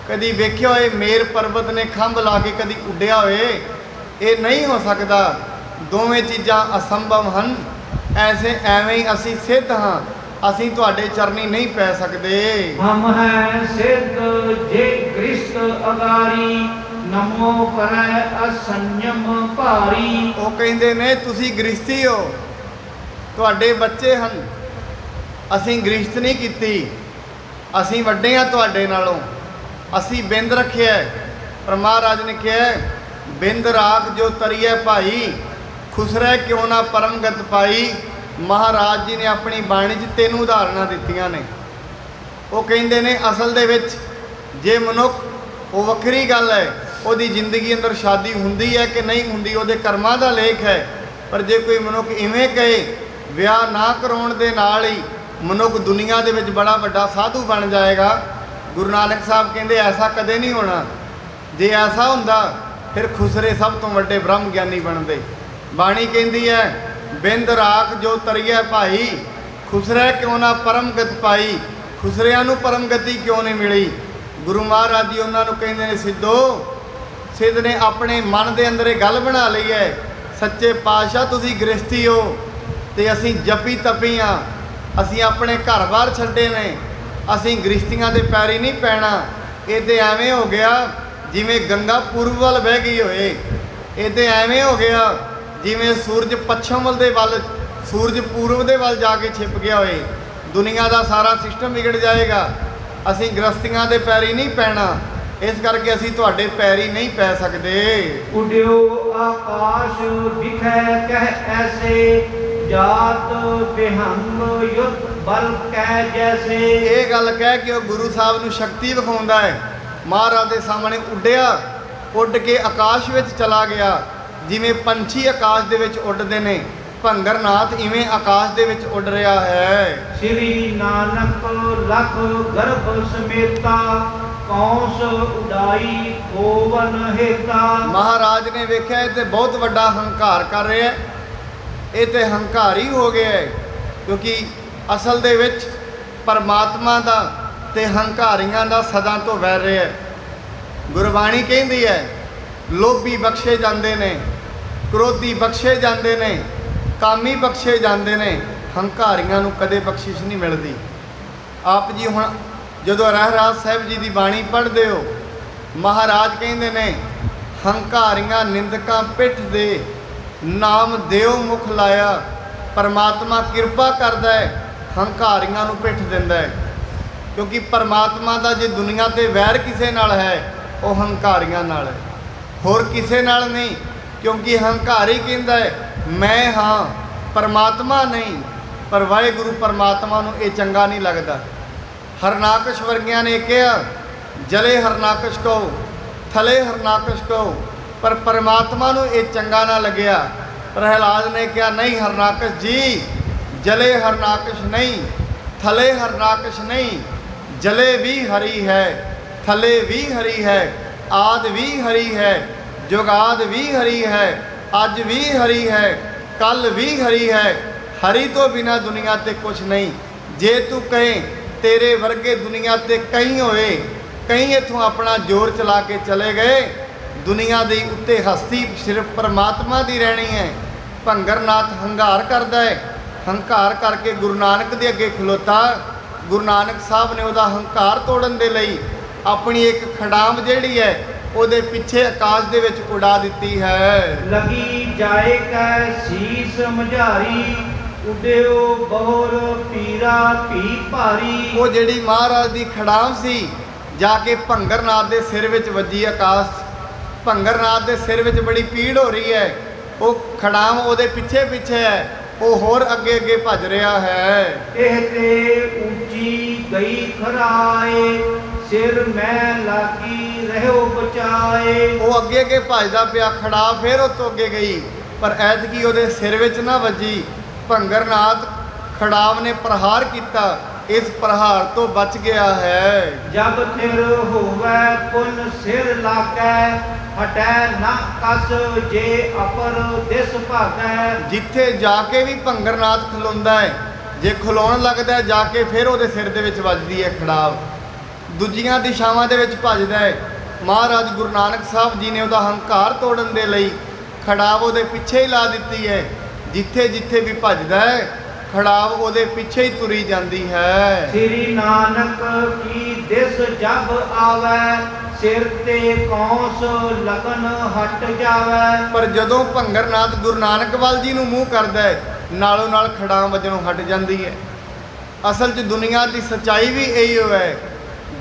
ਕਦੀ ਵੇਖਿਆ ਹੋਏ ਮੇਰ ਪਰਬਤ ਨੇ ਖੰਭ ਲਾ ਕੇ ਕਦੀ ਉੱਡਿਆ ਹੋਏ? ਇਹ ਨਹੀਂ ਹੋ ਸਕਦਾ। ਦੋਵੇਂ ਚੀਜ਼ਾਂ ਅਸੰਭਵ ਹਨ। ਐਵੇਂ ਹੀ ਅਸੀਂ ਸਿੱਧ ਹਾਂ, ਅਸੀਂ ਤੁਹਾਡੇ ਚਰਨੀ ਨਹੀਂ ਪੈ ਸਕਦੇ। ਹਮ ਹੈ ਸਿੱਧ ਜੇ ਗ੍ਰਿਸ਼ਟ ਅਗਾਰੀ ਨਮੋ ਕਰੈ ਅਸੰਯਮ ਭਾਰੀ। ਉਹ ਕਹਿੰਦੇ ਨੇ ਤੁਸੀਂ ਗ੍ਰਿਸ਼ਤੀ ਹੋ, ਤੁਹਾਡੇ ਬੱਚੇ ਹਨ, ਅਸੀਂ ਗ੍ਰਿਸ਼ਤ ਨਹੀਂ ਕੀਤੀ, ਅਸੀਂ ਵੱਡੇ ਹਾਂ ਤੁਹਾਡੇ ਨਾਲੋਂ, ਅਸੀਂ ਬਿੰਦ ਰੱਖਿਆ। ਪਰ ਮਹਾਰਾਜ ਨੇ ਕਿਹਾ, ਬਿੰਦ ਰਾਖ ਜੋ ਤਰੀਏ ਭਾਈ ਖੁਸਰੈ ਕਿਉਂ ਨਾ ਪਰਮਗਤ ਪਾਈ। ਮਹਾਰਾਜ ਜੀ ਨੇ ਆਪਣੀ ਬਾਣੀ 'ਚ 3 ਉਦਾਹਰਨਾਂ ਦਿੱਤੀਆਂ ਨੇ। ਉਹ ਕਹਿੰਦੇ ਨੇ ਅਸਲ ਦੇ ਵਿੱਚ ਜੇ ਮਨੁੱਖ, ਉਹ ਵੱਖਰੀ ਗੱਲ ਹੈ, ਉਹਦੀ ਜ਼ਿੰਦਗੀ ਅੰਦਰ ਸ਼ਾਦੀ ਹੁੰਦੀ ਹੈ ਕਿ ਨਹੀਂ ਹੁੰਦੀ, ਉਹਦੇ ਕਰਮਾਂ ਦਾ ਲੇਖ ਹੈ। ਪਰ ਜੇ ਕੋਈ ਮਨੁੱਖ ਇਵੇਂ ਕਹੇ ਵਿਆਹ ਨਾ ਕਰਾਉਣ ਦੇ ਨਾਲ ਹੀ ਮਨੁੱਖ ਦੁਨੀਆ ਦੇ ਵਿੱਚ ਬੜਾ ਵੱਡਾ ਸਾਧੂ ਬਣ ਜਾਏਗਾ, ਗੁਰੂ ਨਾਨਕ ਸਾਹਿਬ ਕਹਿੰਦੇ ਐਸਾ ਕਦੇ ਨਹੀਂ ਹੋਣਾ। ਜੇ ਐਸਾ ਹੁੰਦਾ ਫਿਰ ਖੁਸਰੇ ਸਭ ਤੋਂ ਵੱਡੇ ਬ੍ਰਹਮ ਗਿਆਨੀ ਬਣਦੇ। ਬਾਣੀ ਕਹਿੰਦੀ ਹੈ ਬਿੰਦ ਰਾਖ ਜੋ ਤਰੀਐ ਭਾਈ, ਖੁਸਰੈ ਕਿਉਂ ਨਾ ਪਰਮ ਗਤ ਪਾਈ। ਖੁਸਰਿਆਂ ਨੂੰ ਪਰਮ ਗਤੀ ਕਿਉਂ ਨਹੀਂ ਮਿਲੀ? ਗੁਰੂ ਮਹਾਰਾਜ ਜੀ ਉਹਨਾਂ ਨੂੰ ਕਹਿੰਦੇ ਨੇ ਸਿੱਧ ਨੇ ਆਪਣੇ ਮਨ ਦੇ ਅੰਦਰ ਇਹ ਗੱਲ ਬਣਾ ਲਈ ਹੈ, ਸੱਚੇ ਪਾਤਸ਼ਾਹ ਤੁਸੀਂ ਗ੍ਰਸਤੀ ਹੋ ਤੇ ਅਸੀਂ ਜਪੀ ਤਪੀ ਹਾਂ, ਅਸੀਂ ਆਪਣੇ ਘਰ-ਬਾਰ ਛੱਡੇ ਨੇ, ਅਸੀਂ ਗ੍ਰਸਤੀਆਂ ਦੇ ਪੈਰੀ ਨਹੀਂ ਪੈਣਾ। ਇਹ ਤੇ ਐਵੇਂ ਹੋ ਗਿਆ ਜਿਵੇਂ ਗੰਗਾ ਪੂਰਬ ਵੱਲ ਵਹਿ ਗਈ ਹੋਏ, ਇਹ ਤੇ ਐਵੇਂ ਹੋ ਗਿਆ ਜਿਵੇਂ ਸੂਰਜ ਪੱਛਮ ਵੱਲ ਦੇ ਵੱਲ, ਸੂਰਜ ਪੂਰਬ ਦੇ ਵੱਲ ਜਾ ਕੇ ਛਿਪ ਗਿਆ ਹੋਏ। ਦੁਨੀਆ ਦਾ ਸਾਰਾ ਸਿਸਟਮ ਵਿਗੜ ਜਾਏਗਾ। ਅਸੀਂ ਗ੍ਰਸਤੀਆਂ ਦੇ ਪੈਰੀ ਨਹੀਂ ਪੈਣਾ, ਇਸ ਕਰਕੇ ਅਸੀਂ ਤੁਹਾਡੇ ਪੈਰੀ ਨਹੀਂ ਪੈ ਸਕਦੇ। ਉਡਿਓ ਆਕਾਸ਼ ਵਿਖੈ ਕਹਿ ਐਸੇ, ਜਾਤ ਬਿਹੰਗ ਯੁੱਧ ਬਲ ਕਹਿ ਜੈਸੇ। ਇਹ ਗੱਲ ਕਹਿ ਕੇ ਉਹ ਗੁਰੂ ਸਾਹਿਬ ਨੂੰ ਸ਼ਕਤੀ ਵਿਖਾਉਂਦਾ ਹੈ। ਮਹਾਰਾਜ ਦੇ ਸਾਹਮਣੇ ਉੱਡਿਆ, ਉੱਡ ਕੇ ਆਕਾਸ਼ ਵਿੱਚ ਚਲਾ ਗਿਆ। ਜਿਵੇਂ ਪੰਛੀ ਆਕਾਸ਼ ਦੇ ਵਿੱਚ ਉੱਡਦੇ ਨੇ, ਭੰਗਰਨਾਥ ਇਵੇਂ ਆਕਾਸ਼ ਦੇ ਵਿੱਚ ਉੱਡ ਰਿਹਾ ਹੈ। ਸ੍ਰੀ ਨਾਨਕ ਲਖ ਗਰਭ ਸਮੇਤਾ, ਕੌਂਸ ਉਡਾਈ ਗੋਵਨ ਹੇਤਾ। ਮਹਾਰਾਜ ਨੇ ਵੇਖਿਆ ਇਹ ਤੇ ਬਹੁਤ ਵੱਡਾ ਹੰਕਾਰ ਕਰ ਰਿਹਾ ਹੈ, ਇਹ ਤੇ ਹੰਕਾਰੀ ਹੋ ਗਿਆ ਹੈ, ਕਿਉਂਕਿ ਅਸਲ ਦੇ ਵਿੱਚ ਪਰਮਾਤਮਾ ਦਾ ਤੇ ਹੰਕਾਰੀਆਂ ਦਾ ਸਦਾ ਤੋਂ ਵੈਰ ਰਿਹਾ ਹੈ। ਗੁਰਬਾਣੀ ਕਹਿੰਦੀ ਹੈ ਲੋਭੀ ਬਖਸ਼ੇ ਜਾਂਦੇ ਨੇ, ਕ੍ਰੋਧੀ ਬਖਸ਼ੇ ਜਾਂਦੇ ਨੇ, ਕਾਮੀ ਬਖਸ਼ੇ ਜਾਂਦੇ ਨੇ, ਹੰਕਾਰੀਆਂ ਨੂੰ ਕਦੇ ਬਖਸ਼ਿਸ਼ ਨਹੀਂ ਮਿਲਦੀ। ਆਪ ਜੀ ਹੁਣ ਜਦੋਂ ਰਹਿਰਾਸ ਸਾਹਿਬ ਜੀ ਦੀ ਬਾਣੀ ਪੜ੍ਹਦੇ ਹੋ, ਮਹਾਰਾਜ ਕਹਿੰਦੇ ਨੇ ਹੰਕਾਰੀਆਂ ਨਿੰਦਕਾਂ ਪਿੱਠ ਦੇ, ਨਾਮ ਦਿਓ ਮੁਖ ਲਾਇਆ। ਪਰਮਾਤਮਾ ਕਿਰਪਾ ਕਰਦਾ ਹੈ, ਹੰਕਾਰੀਆਂ ਨੂੰ ਪਿੱਠ ਦਿੰਦਾ ਹੈ। ਕਿਉਂਕਿ ਪਰਮਾਤਮਾ ਦਾ ਜੇ ਦੁਨੀਆ ਤੇ ਵੈਰ ਕਿਸੇ ਨਾਲ ਹੈ, ਉਹ ਹੰਕਾਰੀਆਂ ਨਾਲ ਹੈ, ਹੋਰ ਕਿਸੇ ਨਾਲ ਨਹੀਂ। ਕਿਉਂਕਿ ਹੰਕਾਰੀ ਕਹਿੰਦਾ ਹੈ ਮੈਂ ਹਾਂ, ਪਰਮਾਤਮਾ ਨਹੀਂ। ਪਰ ਵਾਹਿਗੁਰੂ ਪਰਮਾਤਮਾ ਨੂੰ ਇਹ ਚੰਗਾ ਨਹੀਂ ਲੱਗਦਾ। ਹਰਨਾਕਸ਼ ਵਰਗਿਆਂ ਨੇ ਕਿਹਾ ਜਲੇ ਹਰਨਾਕਸ਼ ਕਹੋ, ਥਲੇ ਹਰਨਾਕਸ਼ ਕਹੋ, ਪਰ ਪਰਮਾਤਮਾ ਨੂੰ ਇਹ ਚੰਗਾ ਨਾ ਲੱਗਿਆ। ਪ੍ਰਹਿਲਾਦ ਨੇ ਕਿਹਾ ਨਹੀਂ ਹਰਨਾਕਸ਼ ਜੀ, ਜਲੇ ਹਰਨਾਕਸ਼ ਨਹੀਂ, ਥਲੇ ਹਰਨਾਕਸ਼ ਨਹੀਂ, ਜਲੇ ਵੀ ਹਰੀ ਹੈ, ਥਲੇ ਵੀ ਹਰੀ ਹੈ, ਆਦ ਵੀ ਹਰੀ ਹੈ, ਜੁਗਾਦ ਵੀ ਹਰੀ ਹੈ, ਅੱਜ ਵੀ ਹਰੀ ਹੈ, ਕੱਲ ਵੀ ਹਰੀ ਹੈ। ਹਰੀ ਤੋਂ ਬਿਨਾ ਦੁਨੀਆ ਤੇ ਕੁਛ ਨਹੀਂ। ਜੇ ਤੂੰ ਕਹੇ ਤੇਰੇ ਵਰਗੇ ਦੁਨੀਆ ਤੇ ਕਈ ਹੋਏ, ਕਈ ਇੱਥੋਂ ਆਪਣਾ ਜ਼ੋਰ ਚਲਾ ਕੇ ਚਲੇ ਗਏ, ਦੁਨੀਆ ਦੇ ਉੱਤੇ ਹਸਤੀ ਸਿਰਫ ਪਰਮਾਤਮਾ ਦੀ ਰਹਿਣੀ ਹੈ। ਭੰਗਰਨਾਥ ਹੰਕਾਰ ਕਰਦਾ ਹੈ, ਹੰਕਾਰ ਕਰਕੇ ਗੁਰੂ ਨਾਨਕ ਦੇ ਅੱਗੇ ਖਲੋਤਾ। ਗੁਰੂ ਨਾਨਕ ਸਾਹਿਬ ਨੇ ਉਹਦਾ ਹੰਕਾਰ ਤੋੜਨ ਦੇ ਲਈ ਆਪਣੀ ਇੱਕ ਖੜਾਮ ਜਿਹੜੀ ਹੈ ਉਹਦੇ ਪਿੱਛੇ ਆਕਾਸ਼ ਦੇ ਵਿੱਚ ਉਡਾ ਦਿੱਤੀ ਹੈ। ਲਗੀ ਜਾਏ ਕੈ ਸੀਸ ਮਝਾਰੀ, ਉਡਿਓ ਬਹੁਰ ਪੀਰਾ ਭੀ ਭਾਰੀ। ਉਹ ਜਿਹੜੀ ਮਹਾਰਾਜ ਦੀ ਖੜਾਮ ਸੀ ਜਾ ਕੇ ਭੰਗਰਨਾਥ ਦੇ ਸਿਰ ਵਿੱਚ ਵੱਜੀ। ਆਕਾਸ਼ ਭੰਗਰਨਾਥ ਦੇ ਸਿਰ ਵਿੱਚ ਬੜੀ ਪੀੜ ਹੋ ਰਹੀ ਹੈ, ਉਹ ਖੜਾਮ ਉਹਦੇ ਪਿੱਛੇ ਪਿੱਛੇ ਹੈ, ਉਹ ਹੋਰ ਅੱਗੇ ਅੱਗੇ ਭੱਜ ਰਿਹਾ ਹੈ। ਇਹ ਤੇ ਉੱਚੀ ਗਈ ਖਰਾਏ, ਸਿਰ ਮੈਂ ਲਾਗੀ ਰਹਿਓ ਬਚਾਏ। ਉਹ ਅੱਗੇ ਅੱਗੇ ਭੱਜਦਾ ਪਿਆ, ਖੜਾ ਫਿਰ ਉਹ ਤੋਂ ਅੱਗੇ ਗਈ, ਪਰ ਐਤਕੀ ਉਹਦੇ ਸਿਰ ਵਿੱਚ ਨਾ ਵੱਜੀ। ਭੰਗਰਨਾਥ ਖੜਾਵ ਨੇ ਪ੍ਰਹਾਰ ਕੀਤਾ, ਇਸ ਪ੍ਰਹਾਰ ਤੋਂ ਬਚ ਗਿਆ ਹੈ। ਜਬ ਥਿਰ ਹੋਵੇ ਪੁਨ ਸਿਰ ਲਾਗੈ, ਹਟੈ ਨਾ ਕਸ ਜੇ ਅਪਰ ਦਿਸ ਭਾਗੈ। ਜਿੱਥੇ ਜਾ ਕੇ ਵੀ ਭੰਗਰਨਾਥ ਖਲੋਂਦਾ ਹੈ, ਜੇ ਖਲੋਣ ਲੱਗਦਾ ਜਾ ਕੇ ਫਿਰ ਉਹਦੇ ਸਿਰ ਦੇ ਵਿੱਚ ਵੱਜਦੀ ਹੈ ਖੜਾਵ, ਦੂਜੀਆਂ ਦਿਸ਼ਾਵਾਂ ਦੇ ਵਿੱਚ ਭੱਜਦਾ ਹੈ। ਮਹਾਰਾਜ ਗੁਰੂ ਨਾਨਕ ਸਾਹਿਬ ਜੀ ਨੇ ਉਹਦਾ ਹੰਕਾਰ ਤੋੜਨ ਦੇ ਲਈ ਖੜਾਵ ਉਹਦੇ ਪਿੱਛੇ ਹੀ ਲਾ ਦਿੱਤੀ ਹੈ। ਜਿੱਥੇ ਜਿੱਥੇ ਵੀ ਭੱਜਦਾ ਹੈ ਖੜਾਵ ਉਹਦੇ ਪਿੱਛੇ ਹੀ ਤੁਰੀ ਜਾਂਦੀ ਹੈ। ਸ੍ਰੀ ਨਾਨਕ ਕੀ ਦਿਸ ਜਬ ਆਵੈ, ਸਿਰ ਤੇ ਕੌਂਸ ਲਗਨ ਹਟ ਜਾਵੈ। ਪਰ ਜਦੋਂ ਭੰਗਰਨਾਥ ਗੁਰੂ ਨਾਨਕ ਵੱਲ ਜੀ ਨੂੰ ਮੂੰਹ ਕਰਦਾ ਹੈ, ਨਾਲੋਂ ਨਾਲ ਖੜਾਮ ਵਜਣੋਂ ਹਟ ਜਾਂਦੀ ਹੈ। ਅਸਲ 'ਚ ਦੁਨੀਆ ਦੀ ਸੱਚਾਈ ਵੀ ਇਹੀ ਹੈ,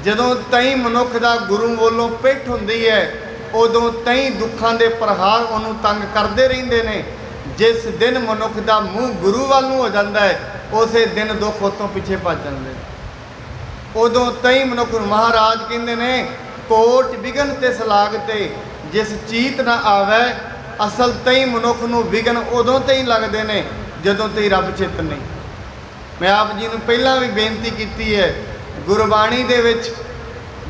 ਜਦੋਂ ਤਾਈਂ ਮਨੁੱਖ ਦਾ ਗੁਰੂ ਵੱਲੋਂ ਪਿੱਠ ਹੁੰਦੀ ਹੈ, ਉਦੋਂ ਤਾਈਂ ਦੁੱਖਾਂ ਦੇ ਪ੍ਰਹਾਰ ਉਹਨੂੰ ਤੰਗ ਕਰਦੇ ਰਹਿੰਦੇ ਨੇ। ਜਿਸ ਦਿਨ ਮਨੁੱਖ ਦਾ ਮੂੰਹ ਗੁਰੂ ਵੱਲ ਨੂੰ ਹੋ ਜਾਂਦਾ ਹੈ, ਉਸੇ ਦਿਨ ਦੁੱਖ ਉਤੋਂ ਪਿੱਛੇ ਭੱਜ ਜਾਂਦੇ ਨੇ। ਉਦੋਂ ਤਈ ਮਨੁੱਖ ਨੂੰ ਮਹਾਰਾਜ ਕਹਿੰਦੇ ਨੇ, ਕੋਟ ਵਿਗਨ ਤੇ ਸਲਾਗ ਤੇ ਜਿਸ ਚੀਤ ਨਾ ਆਵੇ। ਅਸਲ ਤਈ ਮਨੁੱਖ ਨੂੰ ਵਿਗਨ ਉਦੋਂ ਤੇ ਹੀ ਲੱਗਦੇ ਨੇ ਜਦੋਂ ਤੇ ਰੱਬ ਚਿੱਤ ਨਹੀਂ। ਮੈਂ ਆਪ ਜੀ ਨੂੰ ਪਹਿਲਾਂ ਵੀ ਬੇਨਤੀ ਕੀਤੀ ਹੈ, ਗੁਰਬਾਣੀ ਦੇ ਵਿੱਚ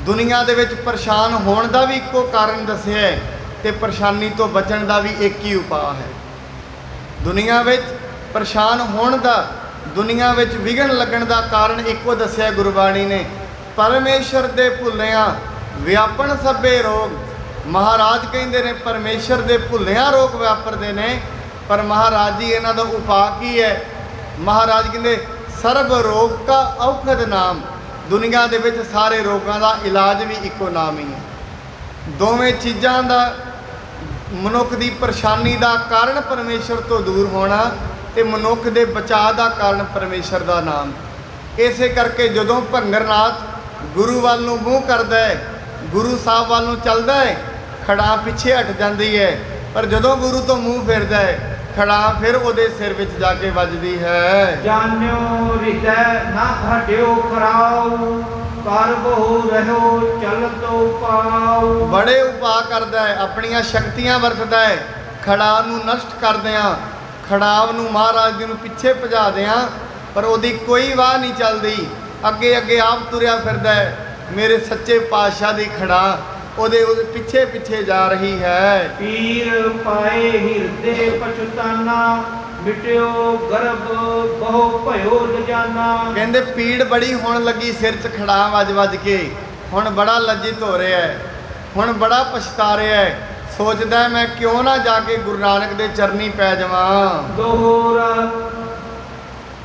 ਦੁਨੀਆ ਦੇ ਵਿੱਚ ਪਰੇਸ਼ਾਨ ਹੋਣ ਦਾ ਵੀ ਇੱਕੋ ਕਾਰਨ ਦੱਸਿਆ ਹੈ ਤੇ ਪਰੇਸ਼ਾਨੀ ਤੋਂ ਬਚਣ ਦਾ ਵੀ ਇੱਕ ਹੀ ਉਪਾਅ ਹੈ। ਦੁਨੀਆ ਵਿੱਚ ਪਰੇਸ਼ਾਨ ਹੋਣ ਦਾ, ਦੁਨੀਆ ਵਿੱਚ ਵਿਘਨ ਲੱਗਣ ਦਾ ਕਾਰਨ ਇੱਕੋ ਦੱਸਿਆ ਗੁਰਬਾਣੀ ਨੇ, ਪਰਮੇਸ਼ਰ ਦੇ ਭੁੱਲਿਆਂ ਵਿਆਪਣ ਸਭੇ ਰੋਗ। ਮਹਾਰਾਜ ਕਹਿੰਦੇ ਨੇ ਪਰਮੇਸ਼ਰ ਦੇ ਭੁੱਲਿਆਂ ਰੋਗ ਵਿਆਪਰਦੇ ਨੇ, ਪਰ ਮਹਾਰਾਜ ਜੀ ਇਹਨਾਂ ਦਾ ਉਪਾਅ ਕੀ ਹੈ? ਮਹਾਰਾਜ ਕਹਿੰਦੇ ਸਰਬ ਰੋਗ ਕਾ ਔਖਦ ਨਾਮ। ਦੁਨੀਆ ਦੇ ਵਿੱਚ ਸਾਰੇ ਰੋਗਾਂ ਦਾ ਇਲਾਜ ਵੀ ਇੱਕੋ ਨਾਮ ਹੀ ਹੈ। ਦੋਵੇਂ ਚੀਜ਼ਾਂ ਦਾ ਮਨੁੱਖ ਦੀ ਪਰੇਸ਼ਾਨੀ ਦਾ ਕਾਰਨ ਪਰਮੇਸ਼ਰ ਤੋਂ ਦੂਰ ਹੋਣਾ ਤੇ ਮਨੁੱਖ ਦੇ ਬਚਾਅ ਦਾ ਕਾਰਨ ਪਰਮੇਸ਼ਰ ਦਾ ਨਾਮ। ਇਸੇ ਕਰਕੇ ਜਦੋਂ ਭੰਗਰਨਾਥ ਗੁਰੂ ਵੱਲ ਨੂੰ ਮੂੰਹ ਕਰਦਾ ਹੈ, ਗੁਰੂ ਸਾਹਿਬ ਵੱਲ ਨੂੰ ਚੱਲਦਾ ਹੈ, ਖੜਾ ਪਿੱਛੇ ਹਟ ਜਾਂਦੀ ਹੈ, ਪਰ ਜਦੋਂ ਗੁਰੂ ਤੋਂ ਮੂੰਹ ਫੇਰਦਾ ਹੈ, ਖੜਾ ਫਿਰ ਉਹਦੇ ਸਿਰ ਵਿੱਚ ਜਾ ਕੇ ਵੱਜਦੀ ਹੈ। ਜਾਣਿਓ ਹਿਰਦੈ ਨਾ ਹਟਿਓ ਕਰਾਉ, ਕਰ ਬਹੁ ਰਹੋ ਚਲਤੋ ਪਾਉ। ਬੜੇ ਉਪਾਅ ਕਰਦਾ ਹੈ, ਆਪਣੀਆਂ ਸ਼ਕਤੀਆਂ ਵਰਤਦਾ ਹੈ, ਖੜਾਅ ਨੂੰ ਨਸ਼ਟ ਕਰਦਿਆਂ, ਖੜਾਵ ਨੂੰ ਮਹਾਰਾਜ ਜੀ ਨੂੰ ਪਿੱਛੇ ਭਜਾਦਿਆਂ, ਪਰ ਉਹਦੀ ਕੋਈ ਵਾਹ ਨਹੀਂ ਚੱਲਦੀ। ਅੱਗੇ ਅੱਗੇ ਆਪ ਤੁਰਿਆ ਫਿਰਦਾ ਹੈ। ਮੇਰੇ ਸੱਚੇ ਪਾਤਸ਼ਾਹ ਦੀ ਖੜਾ ਉਹਦੇ ਪਿੱਛੇ ਪਿੱਛੇ ਜਾ ਰਹੀ ਹੈ। ਪੀਰ ਪਾਏ ਹਿਰਦੇ ਪਛਤਾਨਾ, ਮਿਟਿਓ ਗਰਭ ਬਹੁ ਭਇਓ ਲਜਾਨਾ। ਕਹਿੰਦੇ ਪੀੜ ਬੜੀ ਹੋਣ ਲੱਗੀ ਸਿਰ 'ਚ ਖੜਾ ਵੱਜ ਵੱਜ ਕੇ, ਹੁਣ ਬੜਾ ਲੱਜਿਤ ਹੋ ਰਿਹਾ ਹੈ, ਹੁਣ ਬੜਾ ਪਛਤਾ ਰਿਹਾ ਹੈ, ਸੋਚਦਾ ਹੈ ਮੈਂ ਕਿਉਂ ਨਾ ਜਾ ਕੇ ਗੁਰੂ ਨਾਨਕ ਦੇ ਚਰਨੀ ਪੈ ਜਾਵਾਂ। ਦੋਹਰਾ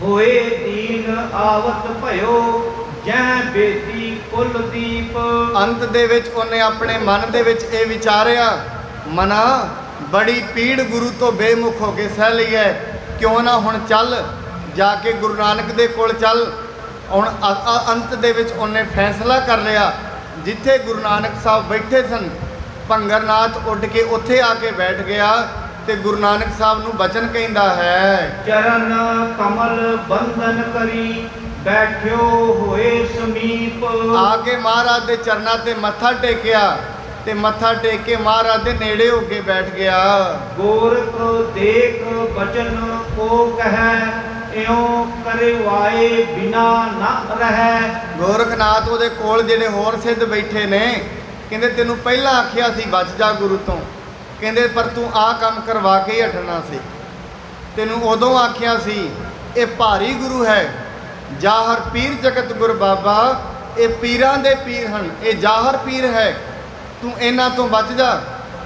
ਹੋਏ ਦੀਨ ਆਵਤ ਭਇਓ, ਜਹ ਬੇਤੀ ਕੁਲ ਦੀਪ। ਅੰਤ ਦੇ ਵਿੱਚ ਉਹਨੇ ਆਪਣੇ ਮਨ ਦੇ ਵਿੱਚ ਇਹ ਵਿਚਾਰਿਆ, ਮਨਾ ਬੜੀ ਪੀੜ ਗੁਰੂ ਤੋਂ ਬੇਮੁਖ ਹੋ ਕੇ ਸਹਿ ਲਈ ਹੈ, ਕਿਉਂ ਨਾ ਹੁਣ ਚੱਲ ਜਾ ਕੇ ਗੁਰੂ ਨਾਨਕ ਦੇ ਕੋਲ ਚੱਲ। ਹੁਣ ਅੰਤ ਦੇ ਵਿੱਚ ਉਹਨੇ ਫੈਸਲਾ ਕਰ ਲਿਆ, ਜਿੱਥੇ ਗੁਰੂ ਨਾਨਕ ਸਾਹਿਬ ਬੈਠੇ ਸਨ, ਭੰਗਰਨਾਥ ਉੱਡ ਕੇ ਉੱਥੇ ਆ ਕੇ ਬੈਠ ਗਿਆ ਤੇ ਗੁਰੂ ਨਾਨਕ ਸਾਹਿਬ ਨੂੰ ਬਚਨ ਕਹਿੰਦਾ ਹੈ, ਚਰਨ ਕਮਲ ਬੰਧਨ ਕਰੀ, ਬੈਠਿਓ ਹੋਏ ਸਮੀਪ। ਆ ਕੇ ਮਹਾਰਾਜ ਦੇ ਚਰਨਾਂ ਤੇ ਮੱਥਾ ਟੇਕਿਆ ਤੇ ਮੱਥਾ ਟੇਕ ਕੇ ਮਹਾਰਾਜ ਦੇ ਨੇੜੇ ਹੋ ਕੇ ਬੈਠ ਗਿਆ। ਗੋਰਖ ਦੇਖ ਬਚਨ ਕੋ ਕਹੈ, ਇਉ ਕਰਵਾਏ ਬਿਨਾ ਨਾ ਰਹੈ। ਗੋਰਖਨਾਥ ਉਹਦੇ ਕੋਲ ਜਿਹੜੇ ਹੋਰ ਸਿੱਧ ਬੈਠੇ ਨੇ, ਕਹਿੰਦੇ ਤੈਨੂੰ ਪਹਿਲਾਂ ਆਖਿਆ ਸੀ ਬਚ ਜਾ ਗੁਰੂ ਤੋਂ, ਕਹਿੰਦੇ ਪਰ ਤੂੰ ਆਹ ਕੰਮ ਕਰਵਾ ਕੇ ਹੀ ਹਟਣਾ ਸੀ। ਤੈਨੂੰ ਉਦੋਂ ਆਖਿਆ ਸੀ ਇਹ ਭਾਰੀ ਗੁਰੂ ਹੈ, ਜਾਹਰ ਪੀਰ ਜਗਤ ਗੁਰ ਬਾਬਾ, ਇਹ ਪੀਰਾਂ ਦੇ ਪੀਰ ਹਨ, ਇਹ ਜਾਹਰ ਪੀਰ ਹੈ, ਤੂੰ ਇਹਨਾਂ ਤੋਂ ਬਚ ਜਾ,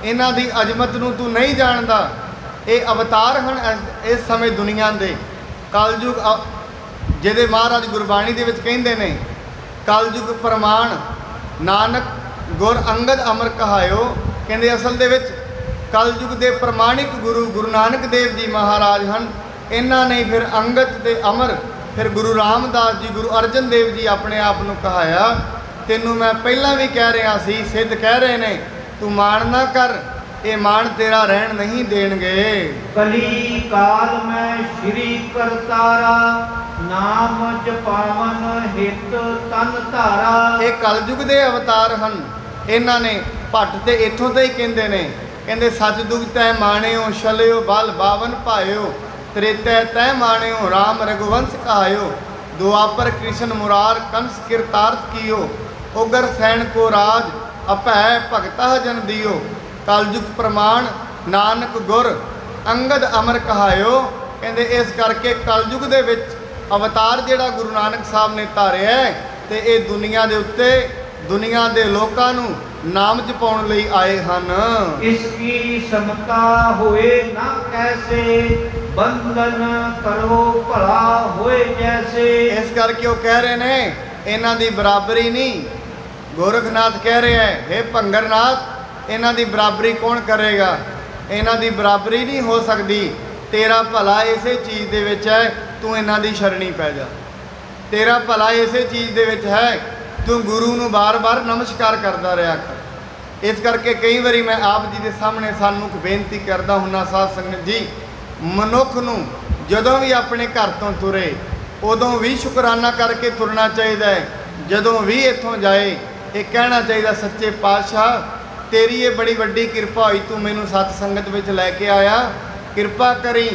ਇਹਨਾਂ ਦੀ ਅਜ਼ਮਤ ਨੂੰ ਤੂੰ ਨਹੀਂ ਜਾਣਦਾ। ਇਹ ਅਵਤਾਰ ਹਨ ਇਸ ਸਮੇਂ ਦੁਨੀਆ ਦੇ, ਕਲਯੁਗ ਜਿਹਦੇ ਮਹਾਰਾਜ ਗੁਰਬਾਣੀ ਦੇ ਵਿੱਚ ਕਹਿੰਦੇ ਨੇ, ਕਲਯੁਗ ਪ੍ਰਮਾਣ ਨਾਨਕ ਗੁਰ ਅੰਗਦ ਅਮਰ ਕਹਾਇਓ। ਕਹਿੰਦੇ ਅਸਲ ਦੇ ਵਿੱਚ ਕਲਯੁਗ ਦੇ ਪ੍ਰਮਾਣਿਕ ਗੁਰੂ ਗੁਰੂ ਨਾਨਕ ਦੇਵ ਜੀ ਮਹਾਰਾਜ ਹਨ। ਇਹਨਾਂ ਨੇ ਫਿਰ ਅੰਗਦ ਤੇ ਅਮਰ, ਫਿਰ ਗੁਰੂ ਰਾਮਦਾਸ ਜੀ, ਗੁਰੂ ਅਰਜਨ ਦੇਵ ਜੀ ਆਪਣੇ ਆਪ ਨੂੰ ਕਹਾਇਆ। ਤੈਨੂੰ ਮੈਂ ਪਹਿਲਾਂ ਵੀ ਕਹਿ ਰਿਹਾ ਸੀ, ਸਿੱਧ ਕਹਿ ਰਹੇ ਨੇ, ਤੂੰ ਮਾਣ ਨਾ ਕਰ, ਇਹ ਮਾਣ ਤੇਰਾ ਰਹਿਣ ਨਹੀਂ ਦੇਣਗੇ। ਕਲੀ ਕਾਲ ਮੈਂ ਸ਼੍ਰੀ ਕਰਤਾਰਾ, ਨਾਮ ਜਪਾਵਨ ਹਿਤ ਤਨ ਧਾਰਾ। ਇਹ ਕਲਯੁਗ ਦੇ ਅਵਤਾਰ ਹਨ। ਇਹਨਾਂ ਨੇ ਭੱਟ ਤੇ ਇੱਥੋਂ ਤੇ ਹੀ ਕਹਿੰਦੇ ਨੇ, ਕਹਿੰਦੇ ਸੱਚ ਦੁਖ ਤੈ ਮਾਣਿਓ, ਛਲਿਓ ਬਲ ਬਾਵਨ ਭਾਇਓ, ਤ੍ਰੇਤੈ ਤੈ ਮਾਣਿਓ, ਰਾਮ ਰਘੁਵੰਸ਼ ਕਹਾਇਓ, ਦੁਆਪਰ ਕ੍ਰਿਸ਼ਨ ਮੁਰਾਰ ਕੰਸ ਕਿਰਤਾਰਥ ਕੀਓ, ਉਗਰ ਸੈਨ ਕੋ ਰਾਜ ਅਭੈ ਭਗਤਾ ਜਨ ਦਿਓ, ਕਲਯੁਗ ਪ੍ਰਮਾਣ ਨਾਨਕ ਗੁਰ ਅੰਗਦ ਅਮਰ ਕਹਾਇਓ। ਕਹਿੰਦੇ ਇਸ ਕਰਕੇ ਕਲਯੁਗ ਦੇ ਵਿੱਚ ਅਵਤਾਰ ਜਿਹੜਾ ਗੁਰੂ ਨਾਨਕ ਸਾਹਿਬ ਨੇ ਧਾਰਿਆ ਤੇ ਇਹ ਦੁਨੀਆ ਦੇ ਉੱਤੇ ਦੁਨੀਆ ਦੇ ਲੋਕਾਂ ਨੂੰ ਨਾਮ ਜਪਾਉਣ ਲਈ ਆਏ ਹਨ। ਇਸ ਕੀ ਸਮਤਾ ਹੋਏ ਨਾ ਕੈਸੇ, ਬੰਧਨ ਕਰੋ ਭਲਾ ਹੋਏ ਜੈਸੇ। ਇਸ ਕਰਕੇ ਉਹ ਕਹਿ ਰਹੇ ਨੇ ਇਹਨਾਂ ਦੀ ਬਰਾਬਰੀ ਨਹੀਂ। ਗੋਰਖਨਾਥ ਕਹਿ ਰਿਹਾ ਹੈ, ਹੇ ਭੰਗਰਨਾਥ, ਇਹਨਾਂ ਦੀ ਬਰਾਬਰੀ ਕੌਣ ਕਰੇਗਾ? ਇਹਨਾਂ ਦੀ ਬਰਾਬਰੀ ਨਹੀਂ ਹੋ ਸਕਦੀ। ਤੇਰਾ ਭਲਾ ਇਸੇ ਚੀਜ਼ ਦੇ ਵਿੱਚ ਹੈ, ਤੂੰ ਇਹਨਾਂ ਦੀ ਸ਼ਰਣੀ ਪੈ ਜਾ। ਤੇਰਾ ਭਲਾ ਇਸੇ ਚੀਜ਼ ਦੇ ਵਿੱਚ ਹੈ, ਤੂੰ ਗੁਰੂ ਨੂੰ ਬਾਰ-ਬਾਰ ਨਮਸਕਾਰ ਕਰਦਾ ਰਿਹਾ ਕਰ। ਇਸ ਕਰਕੇ ਕਈ ਵਾਰੀ ਮੈਂ ਆਪ ਜੀ ਦੇ ਸਾਹਮਣੇ ਸਨਮੁਖ ਬੇਨਤੀ ਕਰਦਾ ਹੁੰਨਾ, ਸਾਧ ਸੰਗਤ ਜੀ, ਮਨੁੱਖ ਨੂੰ ਜਦੋਂ ਵੀ ਆਪਣੇ ਘਰ ਤੋਂ ਤੁਰੇ ਉਦੋਂ ਵੀ ਸ਼ੁਕਰਾਨਾ ਕਰਕੇ ਤੁਰਨਾ ਚਾਹੀਦਾ ਹੈ। ਜਦੋਂ ਵੀ ਇੱਥੋਂ ਜਾਏ ਇਹ ਕਹਿਣਾ ਚਾਹੀਦਾ, ਸੱਚੇ ਪਾਤਸ਼ਾਹ ਤੇਰੀ ਇਹ ਬੜੀ ਵੱਡੀ ਕਿਰਪਾ ਹੋਈ, ਤੂੰ ਮੈਨੂੰ ਸਤ ਸੰਗਤ ਵਿੱਚ ਲੈ ਕੇ ਆਇਆ, ਕਿਰਪਾ ਕਰੀ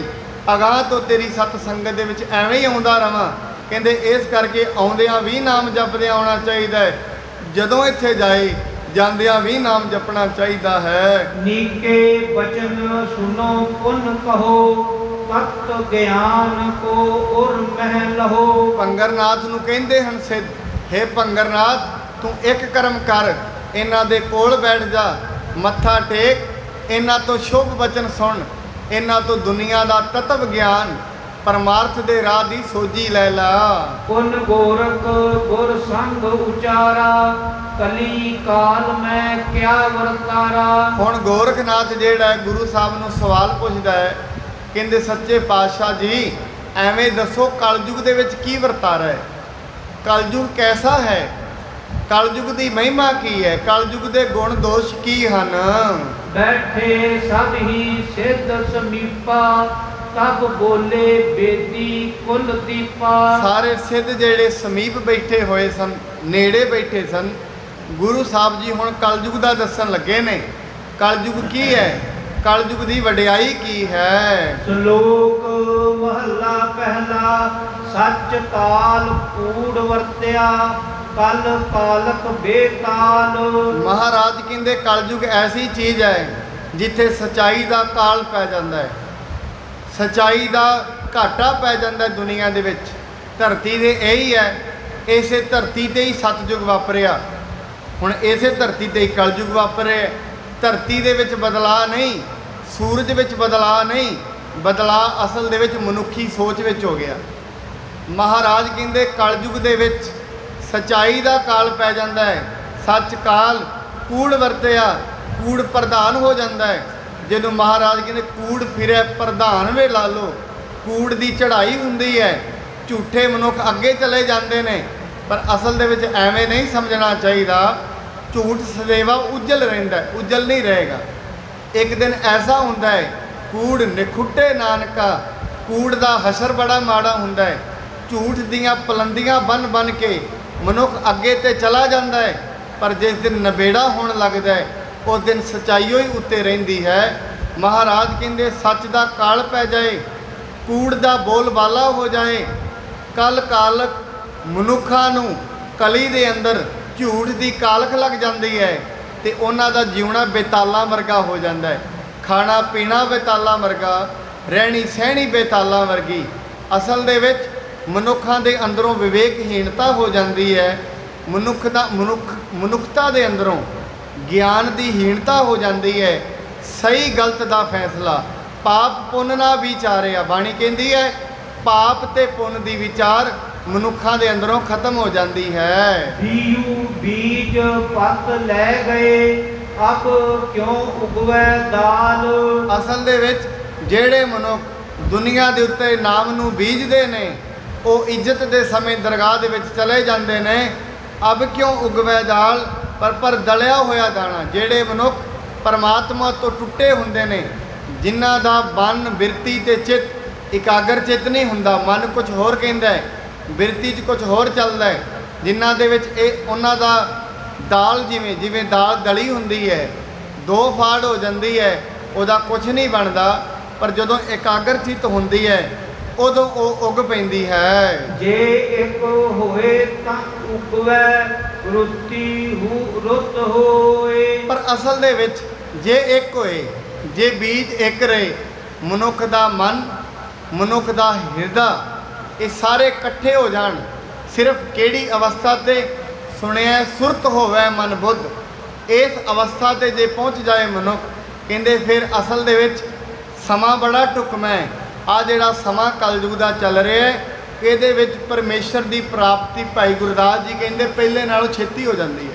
ਅਗਾਂਹ ਤੋਂ ਤੇਰੀ ਸਤ ਸੰਗਤ ਦੇ ਵਿੱਚ ਐਵੇਂ ਹੀ ਆਉਂਦਾ ਰਵਾਂ। ਕਹਿੰਦੇ ਇਸ ਕਰਕੇ ਆਉਂਦਿਆਂ ਵੀ ਨਾਮ ਜਪਦਿਆਂ ਆਉਣਾ ਚਾਹੀਦਾ ਹੈ, ਜਦੋਂ ਇੱਥੇ ਜਾਏ ਜਾਂਦਿਆਂ ਵੀ ਨਾਮ ਜਪਣਾ ਚਾਹੀਦਾ ਹੈ। ਨੀਕੇ ਬਚਨ ਸੁਨੋ ਪੁਨ ਕਹੋ, ਤਤ ਗਿਆਨ ਕੋ ਉਰ ਮਹਿ ਲਹੋ। ਭੰਗਰਨਾਥ ਨੂੰ ਕਹਿੰਦੇ ਹਨ ਸਿੱਧ, ਹੇ ਭੰਗਰਨਾਥ ਤੂੰ ਇੱਕ ਕਰਮ ਕਰ, ਇਹਨਾਂ ਦੇ ਕੋਲ ਬੈਠ ਜਾ, ਮੱਥਾ ਟੇਕ, ਇਹਨਾਂ ਤੋਂ ਸ਼ੁਭ ਬਚਨ ਸੁਣ, ਇਹਨਾਂ ਤੋਂ ਦੁਨੀਆ ਦਾ ਤਤਵ ਗਿਆਨ ਪਰਮਾਰਥ ਦੇ ਰਾਹ ਦੀ ਸੋਝੀ ਲੈ ਲਾ। ਪੁਨ ਗੋਰਖ ਗੁਰ ਸੰਗ ਉਚਾਰਾ, ਕਲੀ ਕਾਲ ਮੈਂ ਕਿਆ ਵਰਤਾਰਾ। ਹੁਣ ਗੋਰਖਨਾਥ ਜਿਹੜਾ ਗੁਰੂ ਸਾਹਿਬ ਨੂੰ ਸਵਾਲ ਪੁੱਛਦਾ ਹੈ, ਕਹਿੰਦੇ ਸੱਚੇ ਪਾਤਸ਼ਾਹ ਜੀ ਐਵੇਂ ਦੱਸੋ ਕਲਯੁਗ ਦੇ ਵਿੱਚ ਕੀ ਵਰਤਾਰਾ ਹੈ, ਕਲਯੁਗ ਕੈਸਾ ਹੈ, ਕਲਯੁਗ ਦੀ ਮਹਿਮਾ ਕੀ ਹੈ, ਕਲਯੁਗ ਦੇ ਗੁਣ ਦੋਸ਼ ਕੀ ਹਨ। ਬੈਠੇ ਸਭ ਹੀ ਸਿੱਧ ਸਮੀਪਾ, ਤਬ ਬੋਲੇ ਬੇਦੀ ਕੁਲ ਦੀਪਾ। ਸਾਰੇ ਸਿੱਧ ਜਿਹੜੇ ਸਮੀਪ ਬੈਠੇ ਹੋਏ ਸਨ, ਨੇੜੇ ਬੈਠੇ ਸਨ, ਗੁਰੂ ਸਾਹਿਬ ਜੀ ਹੁਣ ਕਲਯੁਗ ਦਾ ਦੱਸਣ ਲੱਗੇ ਨੇ। ਕਲਯੁਗ ਕੀ ਹੈ, ਕਲਯੁਗ ਦੀ ਵਡਿਆਈ ਕੀ ਹੈ। ਸ਼ਲੋਕ ਮਹੱਲਾ ਪਹਿਲਾ, ਸੱਚ ਕਾਲ ਕੂੜ ਵਰਤਿਆ, ਕਲ ਕਾਲਕ ਬੇਤਾਲ। ਮਹਾਰਾਜ ਕਹਿੰਦੇ ਕਲਯੁਗ ਐਸੀ ਚੀਜ਼ ਹੈ ਜਿੱਥੇ ਸਚਾਈ ਦਾ ਕਾਲ ਪੈ ਜਾਂਦਾ ਹੈ, ਸਚਾਈ ਦਾ ਘਾਟਾ ਪੈ ਜਾਂਦਾ ਹੈ ਦੁਨੀਆ ਦੇ ਵਿੱਚ। ਧਰਤੀ ਦੇ ਇਹੀ ਹੈ, ਇਸੇ ਧਰਤੀ ਤੇ ਹੀ ਸਤਯੁਗ ਵਾਪਰਿਆ, ਹੁਣ ਇਸੇ ਧਰਤੀ ਤੇ ਹੀ ਕਲਯੁਗ ਵਾਪਰਿਆ। ਧਰਤੀ ਦੇ ਵਿੱਚ ਬਦਲਾਅ ਨਹੀਂ, ਸੂਰਜ ਵਿੱਚ ਬਦਲਾਅ ਨਹੀਂ, ਬਦਲਾਅ ਅਸਲ ਦੇ ਵਿੱਚ ਮਨੁੱਖੀ ਸੋਚ ਵਿੱਚ ਹੋ ਗਿਆ। ਮਹਾਰਾਜ ਕਹਿੰਦੇ ਕਲਯੁਗ ਦੇ ਵਿੱਚ ਸਚਾਈ ਦਾ ਕਾਲ ਪੈ ਜਾਂਦਾ ਹੈ, ਸੱਚ ਕਾਲ ਕੂੜ ਵਰਤਿਆ, ਕੂੜ ਪ੍ਰਧਾਨ ਹੋ ਜਾਂਦਾ ਹੈ। ਜਦੋਂ ਮਹਾਰਾਜ ਕਹਿੰਦੇ ਕੂੜ ਫਿਰੇ ਪ੍ਰਧਾਨ ਵੇ ਲਾ ਲਓ, ਕੂੜ ਦੀ ਚੜ੍ਹਾਈ ਹੁੰਦੀ ਹੈ, ਝੂਠੇ ਮਨੁੱਖ ਅੱਗੇ ਚਲੇ ਜਾਂਦੇ ਨੇ, ਪਰ ਅਸਲ ਦੇ ਵਿੱਚ ਐਵੇਂ ਨਹੀਂ ਸਮਝਣਾ ਚਾਹੀਦਾ। ਝੂਠ ਸदैव ਉਜਲ ਰਹਿੰਦਾ, ਉਜਲ ਨਹੀਂ ਰਹੇਗਾ। ਇੱਕ ਦਿਨ ਐਸਾ ਹੁੰਦਾ ਹੈ ਕੂੜ ਨਿਖੁੱਟੇ ਨਾਨਕਾ, ਕੂੜ ਦਾ ਹਸ਼ਰ ਬੜਾ ਮਾੜਾ ਹੁੰਦਾ ਹੈ। ਝੂਠ ਦੀਆਂ ਪਲੰਦੀਆਂ ਬਨ ਕੇ ਮਨੁੱਖ ਅੱਗੇ ਤੇ ਚਲਾ ਜਾਂਦਾ ਹੈ, ਪਰ ਜਿਸ ਦਿਨ ਨਬੇੜਾ ਹੋਣ ਲੱਗਦਾ ਹੈ ਉਸ ਦਿਨ ਸਚਾਈਓ ਹੀ ਉੱਤੇ ਰਹਿੰਦੀ ਹੈ। ਮਹਾਰਾਜ ਕਹਿੰਦੇ ਸੱਚ ਦਾ ਕਾਲ ਪੈ ਜਾਏ, ਕੂੜ ਦਾ ਬੋਲਬਾਲਾ ਹੋ ਜਾਏ, ਕਲ ਕਾਲਕ ਮਨੁੱਖਾਂ ਨੂੰ ਕਲੀ ਦੇ ਅੰਦਰ ਝੂਠ ਦੀ ਕਾਲਖ ਲੱਗ ਜਾਂਦੀ ਹੈ ਤੇ ਉਹਨਾਂ ਦਾ ਜਿਉਣਾ ਬੇਤਾਲਾਂ ਵਰਗਾ ਹੋ ਜਾਂਦਾ ਹੈ। ਖਾਣਾ ਪੀਣਾ ਬੇਤਾਲਾਂ ਵਰਗਾ, ਰਹਿਣੀ ਸਹਿਣੀ ਬੇਤਾਲਾਂ ਵਰਗੀ। ਅਸਲ ਦੇ ਵਿੱਚ ਮਨੁੱਖਾਂ ਦੇ ਅੰਦਰੋਂ ਵਿਵੇਕਹੀਣਤਾ ਹੋ ਜਾਂਦੀ ਹੈ, ਮਨੁੱਖਤਾ ਦੇ ਅੰਦਰੋਂ ਗਿਆਨ ਦੀ ਹੀਣਤਾ ਹੋ ਜਾਂਦੀ ਹੈ। ਸਹੀ ਗਲਤ ਦਾ ਫੈਸਲਾ, ਪਾਪ ਪੁੰਨ ਨਾ ਵਿਚਾਰਿਆ, ਬਾਣੀ ਕਹਿੰਦੀ ਹੈ ਪਾਪ ਤੇ ਪੁੰਨ ਦੀ ਵਿਚਾਰ ਮਨੁੱਖਾਂ ਦੇ ਅੰਦਰੋਂ ਖਤਮ ਹੋ ਜਾਂਦੀ ਹੈ। ਬੀਉ ਬੀਜ ਪੱਤ ਲੈ ਗਏ, ਅਬ ਕਿਉਂ ਉਗਵੈ ਦਾਲ। ਅਸਲ ਦੇ ਵਿੱਚ ਜਿਹੜੇ ਮਨੁੱਖ ਦੁਨੀਆ ਦੇ ਉੱਤੇ ਨਾਮ ਨੂੰ ਬੀਜਦੇ ਨੇ ਉਹ ਇੱਜ਼ਤ ਦੇ ਸਮੇਂ ਦਰਗਾਹ ਦੇ ਵਿੱਚ ਚਲੇ ਜਾਂਦੇ ਨੇ। ਅਬ ਕਿਉਂ ਉਗਵੈ ਦਾਲ, ਪਰ ਦਲਿਆ ਹੋਇਆ ਦਾਣਾ। ਜਿਹੜੇ ਮਨੁੱਖ ਪਰਮਾਤਮਾ ਤੋਂ ਟੁੱਟੇ ਹੁੰਦੇ ਨੇ, ਜਿਨ੍ਹਾਂ ਦਾ ਮਨ ਬਿਰਤੀ ਤੇ ਚਿੱਤ ਇਕਾਗਰ ਚਿੱਤ ਨਹੀਂ ਹੁੰਦਾ, ਮਨ ਕੁਝ ਹੋਰ ਕਹਿੰਦਾ ਹੈ, ਬਿਰਤੀ 'ਚ ਕੁਝ ਹੋਰ ਚੱਲਦਾ ਹੈ, ਜਿਨ੍ਹਾਂ ਦੇ ਵਿੱਚ ਇਹ ਉਹਨਾਂ ਦਾ ਦਾਲ ਜਿਵੇਂ ਦਾਲ ਦਲੀ ਹੁੰਦੀ ਹੈ, ਦੋ ਫਾੜ ਹੋ ਜਾਂਦੀ ਹੈ, ਉਹਦਾ ਕੁਝ ਨਹੀਂ ਬਣਦਾ। ਪਰ ਜਦੋਂ ਇਕਾਗਰ ਚਿੱਤ ਹੁੰਦੀ ਹੈ ਉਦੋਂ ਉਹ ਉੱਗ ਪੈਂਦੀ ਹੈ। ਜੇ ਇੱਕ ਹੋਏ ਤਾਂ ਉਗਵੈ, ਰੁੱਤੀ ਰੁੱਤ ਹੋਏ। ਪਰ ਅਸਲ ਦੇ ਵਿੱਚ ਜੇ ਇੱਕ ਹੋਏ, ਜੇ ਬੀਜ ਇੱਕ ਰਹੇ, ਮਨੁੱਖ ਦਾ ਮਨ, ਮਨੁੱਖ ਦਾ ਹਿਰਦਾ, ਇਹ ਸਾਰੇ ਇਕੱਠੇ ਹੋ ਜਾਣ, ਸਿਰਫ ਕਿਹੜੀ ਅਵਸਥਾ ਤੇ ਸੁਣਿਆ ਸੁਰਤ ਹੋਵੇ ਮਨ ਬੁੱਧ, ਇਸ ਅਵਸਥਾ ਤੇ ਜੇ ਪਹੁੰਚ ਜਾਏ ਮਨੁੱਖ, ਕਹਿੰਦੇ ਫਿਰ ਅਸਲ ਦੇ ਵਿੱਚ ਸਮਾਂ ਬੜਾ ਢੁਕਵਾਂ ਹੈ। ਆ ਜਿਹੜਾ ਸਮਾਂ ਕਲਯੁਗ ਦਾ ਚੱਲ ਰਿਹਾ ਹੈ, ਇਹਦੇ ਵਿੱਚ ਪਰਮੇਸ਼ਰ ਦੀ ਪ੍ਰਾਪਤੀ ਭਾਈ ਗੁਰਦਾਸ ਜੀ ਕਹਿੰਦੇ ਪਹਿਲੇ ਨਾਲੋਂ ਛੇਤੀ ਹੋ ਜਾਂਦੀ ਹੈ।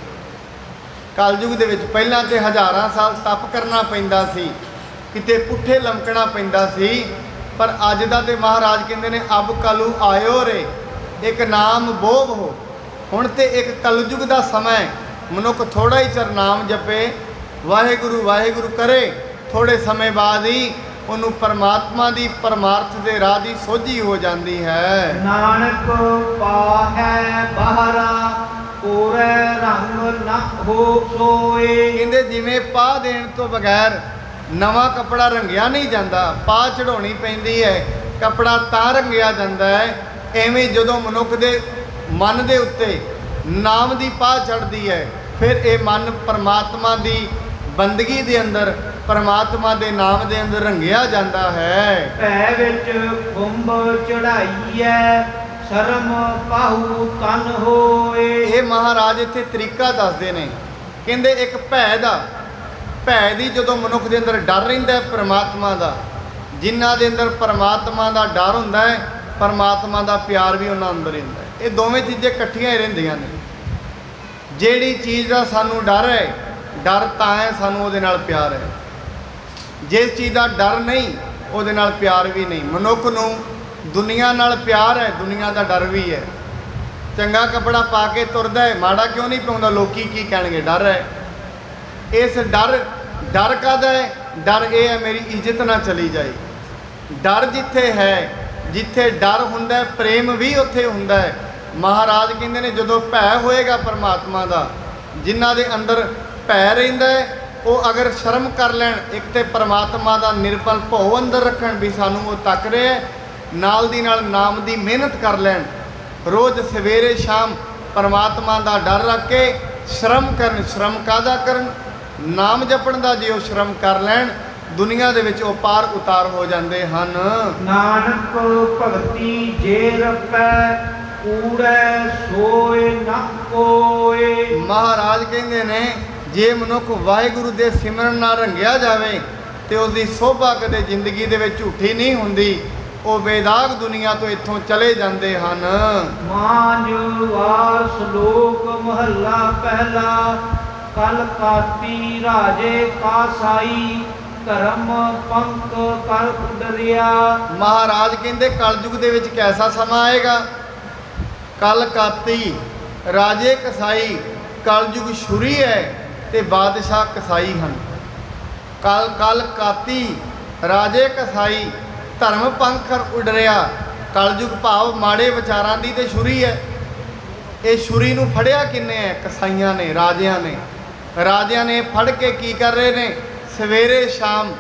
ਕਲਯੁਗ ਦੇ ਵਿੱਚ ਪਹਿਲਾਂ ਤੇ ਹਜ਼ਾਰਾਂ ਸਾਲ ਤਪ ਕਰਨਾ ਪੈਂਦਾ ਸੀ, ਕਿਤੇ ਪੁੱਠੇ ਲਮਕਣਾ ਪੈਂਦਾ ਸੀ, ਪਰ ਅੱਜ ਦਾ ਤੇ ਮਹਾਰਾਜ ਕਹਿੰਦੇ ਨੇ ਅਬ ਕਲੂ ਆਇਓ ਰੇ, ਇੱਕ ਨਾਮ ਬੋਧ ਹੋ। ਹੁਣ ਤੇ ਇੱਕ ਕਲਯੁਗ ਦਾ ਸਮਾਂ ਹੈ, ਮਨੁੱਖ ਥੋੜਾ ਹੀ ਚਿਰ ਨਾਮ ਜਪੇ, ਵਾਹਿਗੁਰੂ ਵਾਹਿਗੁਰੂ ਕਰੇ, ਥੋੜੇ ਸਮੇਂ ਬਾਅਦ ਹੀ ਉਹਨੂੰ ਪਰਮਾਤਮਾ ਦੀ ਪਰਮਾਰਥ ਦੇ ਰਾਹ ਦੀ ਸੋਝੀ ਹੋ ਜਾਂਦੀ ਹੈ। ਨਾਨਕ ਪਾਹੈ ਬਾਹਰਾ ਕੋਰੇ ਰੰਗ ਨਾ ਹੋ ਸੋਏ। ਕਹਿੰਦੇ ਜਿਵੇਂ ਪਾ ਦੇਣ ਤੋਂ ਬਗੈਰ ਨਵਾਂ ਕੱਪੜਾ ਰੰਗਿਆ ਨਹੀਂ ਜਾਂਦਾ, ਪਾ ਚੜਾਉਣੀ ਪੈਂਦੀ ਹੈ, ਕੱਪੜਾ ਤਾਂ ਰੰਗਿਆ ਜਾਂਦਾ ਹੈ। ਐਵੇਂ ਜਦੋਂ ਮਨੁੱਖ ਦੇ ਮਨ ਦੇ ਉੱਤੇ ਨਾਮ ਦੀ ਪਾ ਚੜ੍ਹਦੀ ਹੈ, ਫਿਰ ਇਹ ਮਨ ਪਰਮਾਤਮਾ ਦੀ ਬੰਦਗੀ ਦੇ ਅੰਦਰ, ਪਰਮਾਤਮਾ ਦੇ ਨਾਮ ਦੇ ਅੰਦਰ ਰੰਗਿਆ ਜਾਂਦਾ ਹੈ। ਭੈ ਵਿੱਚ ਕੁੰਭ ਚੜਾਈਐ ਸ਼ਰਮ ਪਾਹੂ ਤਨ ਹੋਏ। ਇਹ ਮਹਾਰਾਜ ਇੱਥੇ ਤਰੀਕਾ ਦੱਸਦੇ ਨੇ। ਕਹਿੰਦੇ ਇੱਕ ਭੈ ਦੀ ਜਦੋਂ ਮਨੁੱਖ ਦੇ ਅੰਦਰ ਡਰ ਰਹਿੰਦਾ ਹੈ ਪਰਮਾਤਮਾ ਦਾ, ਜਿਨ੍ਹਾਂ ਦੇ ਅੰਦਰ ਪਰਮਾਤਮਾ ਦਾ ਡਰ ਹੁੰਦਾ ਹੈ, ਪਰਮਾਤਮਾ ਦਾ ਪਿਆਰ ਵੀ ਉਹਨਾਂ ਅੰਦਰ ਰਹਿੰਦਾ ਹੈ। ਇਹ ਦੋਵੇਂ ਚੀਜ਼ਾਂ ਇਕੱਠੀਆਂ ਹੀ ਰਹਿੰਦੀਆਂ ਨੇ। ਜਿਹੜੀ ਚੀਜ਼ ਦਾ ਸਾਨੂੰ ਡਰ ਹੈ, ਡਰ ਤਾਂ ਹੈ ਸਾਨੂੰ ਉਹਦੇ ਨਾਲ ਪਿਆਰ ਹੈ। ਜਿਸ ਚੀਜ਼ ਦਾ ਡਰ ਨਹੀਂ, ਉਹਦੇ ਨਾਲ ਪਿਆਰ ਵੀ ਨਹੀਂ। ਮਨੁੱਖ ਨੂੰ ਦੁਨੀਆ ਨਾਲ ਪਿਆਰ ਹੈ, ਦੁਨੀਆ ਦਾ ਡਰ ਵੀ ਹੈ। ਚੰਗਾ ਕੱਪੜਾ ਪਾ ਕੇ ਤੁਰਦਾ ਹੈ, ਮਾੜਾ ਕਿਉਂ ਨਹੀਂ ਪਾਉਂਦਾ? ਲੋਕੀ ਕੀ ਕਹਿਣਗੇ? ਡਰ ਹੈ। ਇਸ ਡਰ ਕਾਹਦਾ ਹੈ? ਡਰ ਇਹ ਹੈ ਮੇਰੀ ਇੱਜ਼ਤ ਨਾ ਚਲੀ ਜਾਏ। ਡਰ ਜਿੱਥੇ ਹੈ, ਜਿੱਥੇ ਡਰ ਹੁੰਦਾ ਹੈ, ਪ੍ਰੇਮ ਵੀ ਉੱਥੇ ਹੁੰਦਾ ਹੈ। ਮਹਾਰਾਜ ਕਹਿੰਦੇ ਨੇ ਜਦੋਂ ਭੈ ਹੋਏਗਾ ਪਰਮਾਤਮਾ ਦਾ, ਜਿਨ੍ਹਾਂ ਦੇ ਅੰਦਰ ਭੈ ਰਹਿੰਦਾ ਹੈ, ਉਹ ਅਗਰ ਸ਼ਰਮ ਕਰ ਲੈਣ, ਇੱਕ ਤੇ ਪਰਮਾਤਮਾ ਦਾ ਨਿਰਪਲ ਭਉ ਅੰਦਰ ਰੱਖਣ ਵੀ ਸਾਨੂੰ ਉਹ ਤੱਕ ਰਿਹਾ, ਨਾਲ ਦੀ ਨਾਲ ਨਾਮ ਦੀ ਮਿਹਨਤ ਕਰ ਲੈਣ, ਰੋਜ਼ ਸਵੇਰੇ ਸ਼ਾਮ ਪਰਮਾਤਮਾ ਦਾ ਡਰ ਰੱਖ ਕੇ ਸ਼ਰਮ ਕਰਨ। ਸ਼ਰਮ ਕਾਹਦਾ ਕਰਨ? ਨਾਮ ਜਪਣ ਦਾ। ਜੇ ਉਹ ਸ਼ਰਮ ਕਰ ਲੈਣ, ਦੁਨੀਆ ਦੇ ਵਿੱਚ ਉਹ ਪਾਰ ਉਤਾਰ ਹੋ ਜਾਂਦੇ ਹਨ। ਨਾਨਕ ਭਗਤੀ ਜੇ ਰਪੈ ਕੂੜੈ ਸੋਏ ਨਾ ਕੋਏ। ਮਹਾਰਾਜ ਕਹਿੰਦੇ ਨੇ ਜੇ ਮਨੁੱਖ ਵਾਹਿਗੁਰੂ ਦੇ ਸਿਮਰਨ ਨਾਲ ਰੰਗਿਆ ਜਾਵੇ ਤੇ ਉਸ ਦੀ ਸੋਭਾ ਕਦੇ ਜ਼ਿੰਦਗੀ ਦੇ ਵਿੱਚ ਝੂਠੀ ਨਹੀਂ ਹੁੰਦੀ। ਉਹ ਬੇਦਾਗ ਦੁਨੀਆ ਤੋਂ ਇੱਥੋਂ ਚਲੇ ਜਾਂਦੇ ਹਨ। ਮਾਂਜਵਾਰ ਸ਼ਲੋਕ ਮਹੱਲਾ ਪਹਿਲਾ। ਕਲ ਕਾਤੀ ਰਾਜੇ ਕਾ ਸਾਈ ਧਰਮ ਪੰਕ ਕਰ ਉਡਰਿਆ। ਮਹਾਰਾਜ ਕਹਿੰਦੇ ਕਲਯੁਗ ਦੇ ਵਿੱਚ ਕੈਸਾ ਸਮਾਂ ਆਏਗਾ? ਕਲ ਕਾਤੀ ਰਾਜੇ ਕਸਾਈ। ਕਲਯੁਗ ਛੁਰੀ ਹੈ ਤੇ ਬਾਦਸ਼ਾਹ ਕਸਾਈ ਹਨ। ਕਲ ਕਾਤੀ ਰਾਜੇ ਕਸਾਈ ਧਰਮ ਪੰਖ ਉਡਰਿਆ। ਕਲਯੁਗ ਭਾਵ ਮਾੜੇ ਵਿਚਾਰਾਂ ਦੀ ਤੇ ਛੁਰੀ ਹੈ। ਇਹ ਛੁਰੀ ਨੂੰ ਫੜਿਆ ਕਿੰਨੇ ਹੈ? ਕਸਾਈਆਂ ਨੇ, ਰਾਜਿਆਂ ਨੇ। ਰਾਜਿਆਂ ਨੇ ਫੜ ਕੇ ਕੀ ਕਰ ਰਹੇ ਨੇ? ਸਵੇਰੇ ਸ਼ਾਮ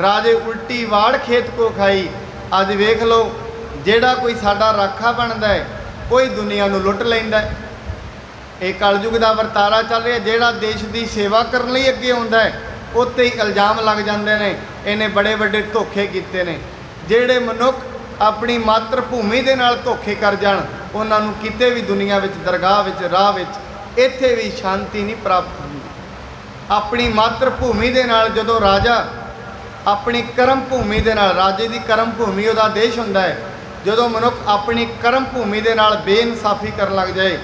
ਰਾਜੇ ਉਲਟੀ ਵਾੜ ਖੇਤ ਕੋ ਖਾਈ। ਅੱਜ ਵੇਖ ਲਓ, ਜਿਹੜਾ ਕੋਈ ਸਾਡਾ ਰਾਖਾ ਬਣਦਾ ਹੈ, ਕੋਈ ਦੁਨੀਆ ਨੂੰ ਲੁੱਟ ਲੈਂਦਾ ਹੈ। ਇਹ ਕਲਯੁਗ ਦਾ ਵਰਤਾਰਾ ਚੱਲ ਰਿਹਾ। ਜਿਹੜਾ ਦੇਸ਼ ਦੀ ਸੇਵਾ ਕਰਨ ਲਈ ਅੱਗੇ ਆਉਂਦਾ ਹੈ, ਉੱਤੇ ਹੀ ਇਲਜ਼ਾਮ ਲੱਗ ਜਾਂਦੇ ਨੇ, ਇਹਨੇ ਬੜੇ ਵੱਡੇ ਧੋਖੇ ਕੀਤੇ ਨੇ। ਜਿਹੜੇ ਮਨੁੱਖ ਆਪਣੀ ਮਾਤਰ ਭੂਮੀ ਦੇ ਨਾਲ ਧੋਖੇ ਕਰ ਜਾਣ, ਉਹਨਾਂ ਨੂੰ ਕਿਤੇ ਵੀ ਦੁਨੀਆ ਵਿੱਚ, ਦਰਗਾਹ ਵਿੱਚ, ਰਾਹ ਵਿੱਚ, ਇੱਥੇ ਵੀ ਸ਼ਾਂਤੀ ਨਹੀਂ ਪ੍ਰਾਪਤ ਹੁੰਦੀ। ਆਪਣੀ ਮਾਤਰ ਭੂਮੀ ਦੇ ਨਾਲ ਜਦੋਂ ਰਾਜਾ ਆਪਣੀ ਕਰਮ ਭੂਮੀ ਦੇ ਨਾਲ, ਰਾਜੇ ਦੀ ਕਰਮ ਭੂਮੀ ਉਹਦਾ ਦੇਸ਼ ਹੁੰਦਾ ਹੈ, ਜਦੋਂ ਮਨੁੱਖ ਆਪਣੀ ਕਰਮ ਭੂਮੀ ਦੇ ਨਾਲ ਬੇਇਨਸਾਫੀ ਕਰਨ ਲੱਗ ਜਾਏ,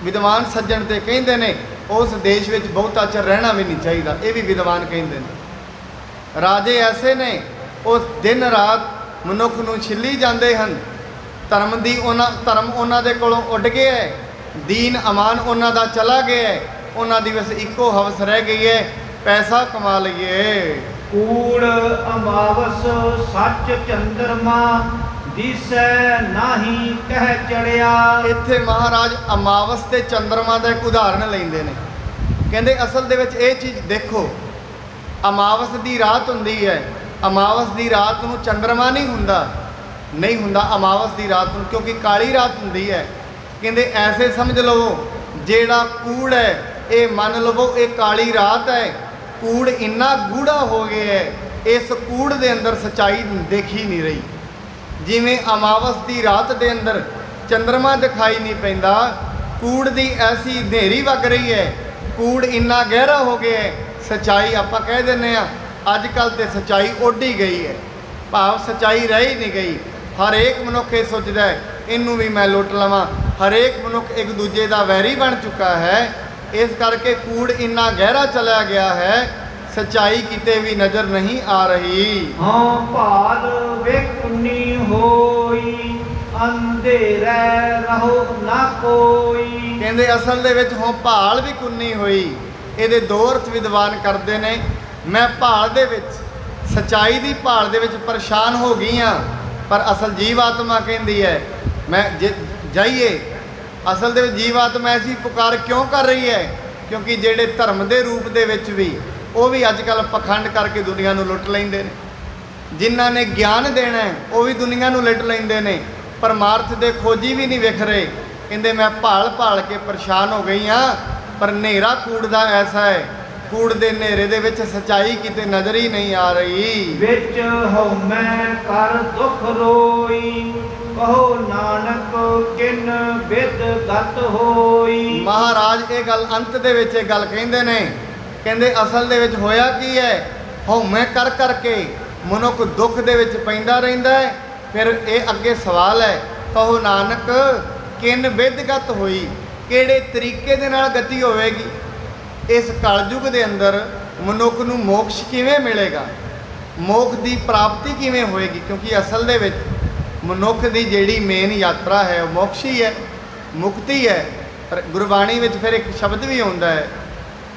ਵਿਦਵਾਨ ਸੱਜਣ ਤੇ ਕਹਿੰਦੇ ਨੇ ਉਸ ਦੇਸ਼ ਵਿੱਚ ਬਹੁਤਾ ਚਿਰ ਰਹਿਣਾ ਵੀ ਨਹੀਂ ਚਾਹੀਦਾ। ਇਹ ਵੀ ਵਿਦਵਾਨ ਕਹਿੰਦੇ ਨੇ। ਰਾਜੇ ਐਸੇ ਨੇ, ਉਸ ਦਿਨ ਰਾਤ ਮਨੁੱਖ ਨੂੰ ਛਿੱਲੀ ਜਾਂਦੇ ਹਨ। ਧਰਮ ਉਹਨਾਂ ਦੇ ਕੋਲੋਂ ਉੱਡ ਗਿਆ ਹੈ, ਦੀਨ ਅਮਾਨ ਉਹਨਾਂ ਦਾ ਚਲਾ ਗਿਆ ਹੈ। ਉਹਨਾਂ ਦੀ ਬਸ ਇੱਕੋ ਹਵਸ ਰਹਿ ਗਈ ਹੈ, ਪੈਸਾ ਕਮਾ ਲਈਏ। ਕੂੜ ਅਮਾਵਸ ਸੱਚ ਚੰਦਰਮਾ ਦਿਸੈ ਨਾਹੀ ਕਹਿ ਚੜਿਆ। ਇੱਥੇ ਮਹਾਰਾਜ ਅਮਾਵਸ ਤੇ ਚੰਦਰਮਾ ਦਾ ਇੱਕ ਉਦਾਹਰਣ ਲੈਂਦੇ ਨੇ। ਕਹਿੰਦੇ ਅਸਲ ਦੇ ਵਿੱਚ ਇਹ ਚੀਜ਼ ਦੇਖੋ, ਅਮਾਵਸ ਦੀ ਰਾਤ ਹੁੰਦੀ ਹੈ, ਅਮਾਵਸ ਦੀ ਰਾਤ ਨੂੰ ਚੰਦਰਮਾ ਨਹੀਂ ਹੁੰਦਾ ਅਮਾਵਸ ਦੀ ਰਾਤ ਨੂੰ, ਕਿਉਂਕਿ ਕਾਲੀ ਰਾਤ ਹੁੰਦੀ ਹੈ। ਕਹਿੰਦੇ ਐਸੇ ਸਮਝ ਲਵੋ ਜਿਹੜਾ ਕੂੜ ਹੈ, ਇਹ ਮੰਨ ਲਵੋ ਇਹ ਕਾਲੀ ਰਾਤ ਹੈ। ਕੂੜ ਇੰਨਾ ਗੂੜਾ ਹੋ ਗਿਆ ਹੈ, ਇਸ ਕੂੜ ਦੇ ਅੰਦਰ ਸੱਚਾਈ ਦੇਖੀ ਨਹੀਂ ਰਹੀ। ਜਿਵੇਂ ਅਮਾਵਸ ਦੀ ਰਾਤ ਦੇ ਅੰਦਰ ਚੰਦਰਮਾ ਦਿਖਾਈ ਨਹੀਂ ਪੈਂਦਾ, ਕੂੜ ਦੀ ਐਸੀ ਹਨੇਰੀ ਵਗ ਰਹੀ ਹੈ, ਕੂੜ ਇੰਨਾ ਗਹਿਰਾ ਹੋ ਗਿਆ ਹੈ। ਸੱਚਾਈ ਆਪਾਂ ਕਹਿ ਦਿੰਦੇ ਆ ਅੱਜ ਕੱਲ੍ਹ ਤੇ ਸੱਚਾਈ ਉੱਡ ਹੀ ਗਈ ਹੈ, ਭਾਵ ਸੱਚਾਈ ਰਹਿ ਹੀ ਨਹੀਂ ਗਈ। ਹਰੇਕ ਮਨੁੱਖ ਇਹ ਸੋਚਦਾ ਹੈ ਇਹਨੂੰ ਵੀ ਮੈਂ ਲੁੱਟ ਲਵਾਂ। ਹਰੇਕ ਮਨੁੱਖ ਇੱਕ ਦੂਜੇ ਦਾ ਵੈਰੀ ਬਣ ਚੁੱਕਾ ਹੈ। ਇਸ ਕਰਕੇ ਕੂੜ ਇੰਨਾ ਗਹਿਰਾ ਚਲਾ ਗਿਆ ਹੈ, ਸੱਚਾਈ ਕਿਤੇ ਵੀ ਨਜ਼ਰ ਨਹੀਂ ਆ ਰਹੀ। ਹਾਂ ਭਾਲ ਵੇਖਣੀ ਹੋਈ ਅੰਧੇਰੇ ਰਹੋ ਨਾ ਕੋਈ। ਕਹਿੰਦੇ ਅਸਲ ਦੇ ਵਿੱਚ ਹੋਂ ਭਾਲ ਵੀ ਕੁੰਨੀ ਹੋਈ। ਇਹਦੇ ਦੋ ਅਰਥ ਵਿਦਵਾਨ ਕਰਦੇ ਨੇ। ਮੈਂ ਭਾਲ ਦੇ ਵਿੱਚ ਸਚਾਈ ਦੀ ਭਾਲ ਦੇ ਵਿੱਚ ਪਰੇਸ਼ਾਨ ਹੋ ਗਈਆਂ, ਪਰ ਅਸਲ ਜੀਵ ਆਤਮਾ ਕਹਿੰਦੀ ਹੈ ਮੈਂ ਜਾਈਏ। ਅਸਲ ਦੇ ਵਿੱਚ ਜੀਵ ਆਤਮਾ ਐਸੀ ਪੁਕਾਰ ਕਿਉਂ ਕਰ ਰਹੀ ਹੈ? ਕਿਉਂਕਿ ਜਿਹੜੇ ਧਰਮ ਦੇ ਰੂਪ ਦੇ ਵਿੱਚ ਵੀ ਉਹ ਵੀ ਅੱਜ ਕੱਲ੍ਹ ਪਖੰਡ ਕਰਕੇ ਦੁਨੀਆ ਨੂੰ ਲੁੱਟ ਲੈਂਦੇ ਨੇ। ਜਿਨ੍ਹਾਂ ਨੇ ਗਿਆਨ ਦੇਣਾ ਹੈ ਉਹ ਵੀ ਦੁਨੀਆ ਨੂੰ ਲੁੱਟ ਲੈਂਦੇ ਨੇ। ਪਰਮਾਰਥ ਦੇ ਖੋਜੀ ਵੀ ਨਹੀਂ ਵਿਖ ਰਹੇ। ਕਹਿੰਦੇ ਮੈਂ ਭਾਲ ਕੇ ਪਰੇਸ਼ਾਨ ਹੋ ਗਈ ਹਾਂ, ਪਰ ਹਨੇਰਾ ਕੂੜ ਦਾ ਐਸਾ ਹੈ, ਕੂੜ ਦੇ ਹਨੇਰੇ ਦੇ ਵਿੱਚ ਸਚਾਈ ਕਿਤੇ ਨਜ਼ਰ ਹੀ ਨਹੀਂ ਆ ਰਹੀ। ਵਿੱਚ ਹਉਮੈ ਕਰ ਦੁਖ ਰੋਈ, ਕਹੋ ਨਾਨਕ ਕਿਨ ਬਿਦ ਗਤ ਹੋਈ। ਮਹਾਰਾਜ ਇਹ ਗੱਲ ਅੰਤ ਦੇ ਵਿੱਚ ਇਹ ਗੱਲ ਕਹਿੰਦੇ ਨੇ, ਕਹਿੰਦੇ ਅਸਲ ਦੇ ਵਿੱਚ ਹੋਇਆ ਕੀ ਹੈ? ਹਉਮੈ ਕਰ ਕਰਕੇ ਮਨੁੱਖ ਦੁੱਖ ਦੇ ਵਿੱਚ ਪੈਂਦਾ ਰਹਿੰਦਾ ਹੈ। ਫਿਰ ਇਹ ਅੱਗੇ ਸਵਾਲ ਹੈ, ਕਹੋ ਨਾਨਕ ਕਿਨ ਬਿਦ ਗਤ ਹੋਈ, ਕਿਹੜੇ ਤਰੀਕੇ ਦੇ ਨਾਲ ਗਤੀ ਹੋਵੇਗੀ? ਇਸ ਕਲਯੁਗ ਦੇ ਅੰਦਰ ਮਨੁੱਖ ਨੂੰ ਮੋਕਸ਼ ਕਿਵੇਂ ਮਿਲੇਗਾ? ਮੋਖ ਦੀ ਪ੍ਰਾਪਤੀ ਕਿਵੇਂ ਹੋਏਗੀ? ਕਿਉਂਕਿ ਅਸਲ ਦੇ ਵਿੱਚ ਮਨੁੱਖ ਦੀ ਜਿਹੜੀ ਮੇਨ ਯਾਤਰਾ ਹੈ ਉਹ ਮੋਕਸ਼ ਹੀ ਹੈ, ਮੁਕਤੀ ਹੈ। ਪਰ ਗੁਰਬਾਣੀ ਵਿੱਚ ਫਿਰ ਇੱਕ ਸ਼ਬਦ ਵੀ ਆਉਂਦਾ ਹੈ,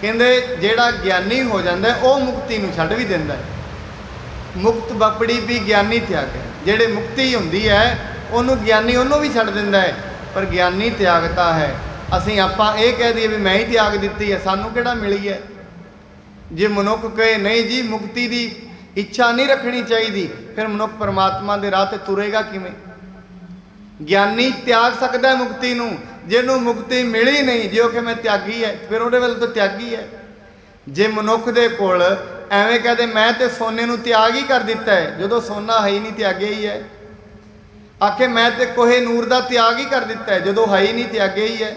ਕਹਿੰਦੇ ਜਿਹੜਾ ਗਿਆਨੀ ਹੋ ਜਾਂਦਾ ਉਹ ਮੁਕਤੀ ਨੂੰ ਛੱਡ ਵੀ ਦਿੰਦਾ ਹੈ। ਮੁਕਤ ਬਪੜੀ ਵੀ ਗਿਆਨੀ ਤਿਆਗ ਹੈ। ਜਿਹੜੇ ਮੁਕਤੀ ਹੁੰਦੀ ਹੈ ਉਹਨੂੰ ਗਿਆਨੀ ਉਹਨੂੰ ਵੀ ਛੱਡ ਦਿੰਦਾ ਹੈ, ਪਰ ਗਿਆਨੀ ਤਿਆਗਤਾ ਹੈ। ਅਸੀਂ ਆਪਾਂ ਇਹ ਕਹਿ ਦਈਏ ਵੀ ਮੈਂ ਹੀ ਤਿਆਗ ਦਿੱਤੀ ਹੈ, ਸਾਨੂੰ ਕਿਹੜਾ ਮਿਲੀ ਹੈ? ਜੇ ਮਨੁੱਖ ਕਹੇ ਨਹੀਂ ਜੀ ਮੁਕਤੀ ਦੀ ਇੱਛਾ ਨਹੀਂ ਰੱਖਣੀ ਚਾਹੀਦੀ, ਫਿਰ ਮਨੁੱਖ ਪਰਮਾਤਮਾ ਦੇ ਰਾਹ ਤੇ ਤੁਰੇਗਾ ਕਿਵੇਂ? ਗਿਆਨੀ ਤਿਆਗ ਸਕਦਾ ਹੈ ਮੁਕਤੀ ਨੂੰ। ਜਿਹਨੂੰ ਮੁਕਤੀ ਮਿਲੀ ਨਹੀਂ, ਜੇ ਉਹ ਕਿ ਮੈਂ ਤਿਆਗੀ ਹੈ, ਫਿਰ ਉਹਦੇ ਵੱਲ ਤਾਂ ਤਿਆਗੀ ਹੈ। ਜੇ ਮਨੁੱਖ ਦੇ ਕੋਲ ਐਵੇਂ ਕਹਦੇ ਮੈਂ ਤੇ ਸੋਨੇ ਨੂੰ ਤਿਆਗ ਹੀ ਕਰ ਦਿੱਤਾ ਹੈ, ਜਦੋਂ ਸੋਨਾ ਹੈ ਹੀ ਨਹੀਂ, ਤਿਆਗਿਆ ਹੀ ਹੈ। ਆਖੇ ਮੈਂ ਤੇ ਕੋਹੇ ਨੂਰ ਦਾ ਤਿਆਗ ਹੀ ਕਰ ਦਿੱਤਾ ਹੈ, ਜਦੋਂ ਹੈ ਹੀ ਨਹੀਂ, ਤਿਆਗਿਆ ਹੀ ਹੈ।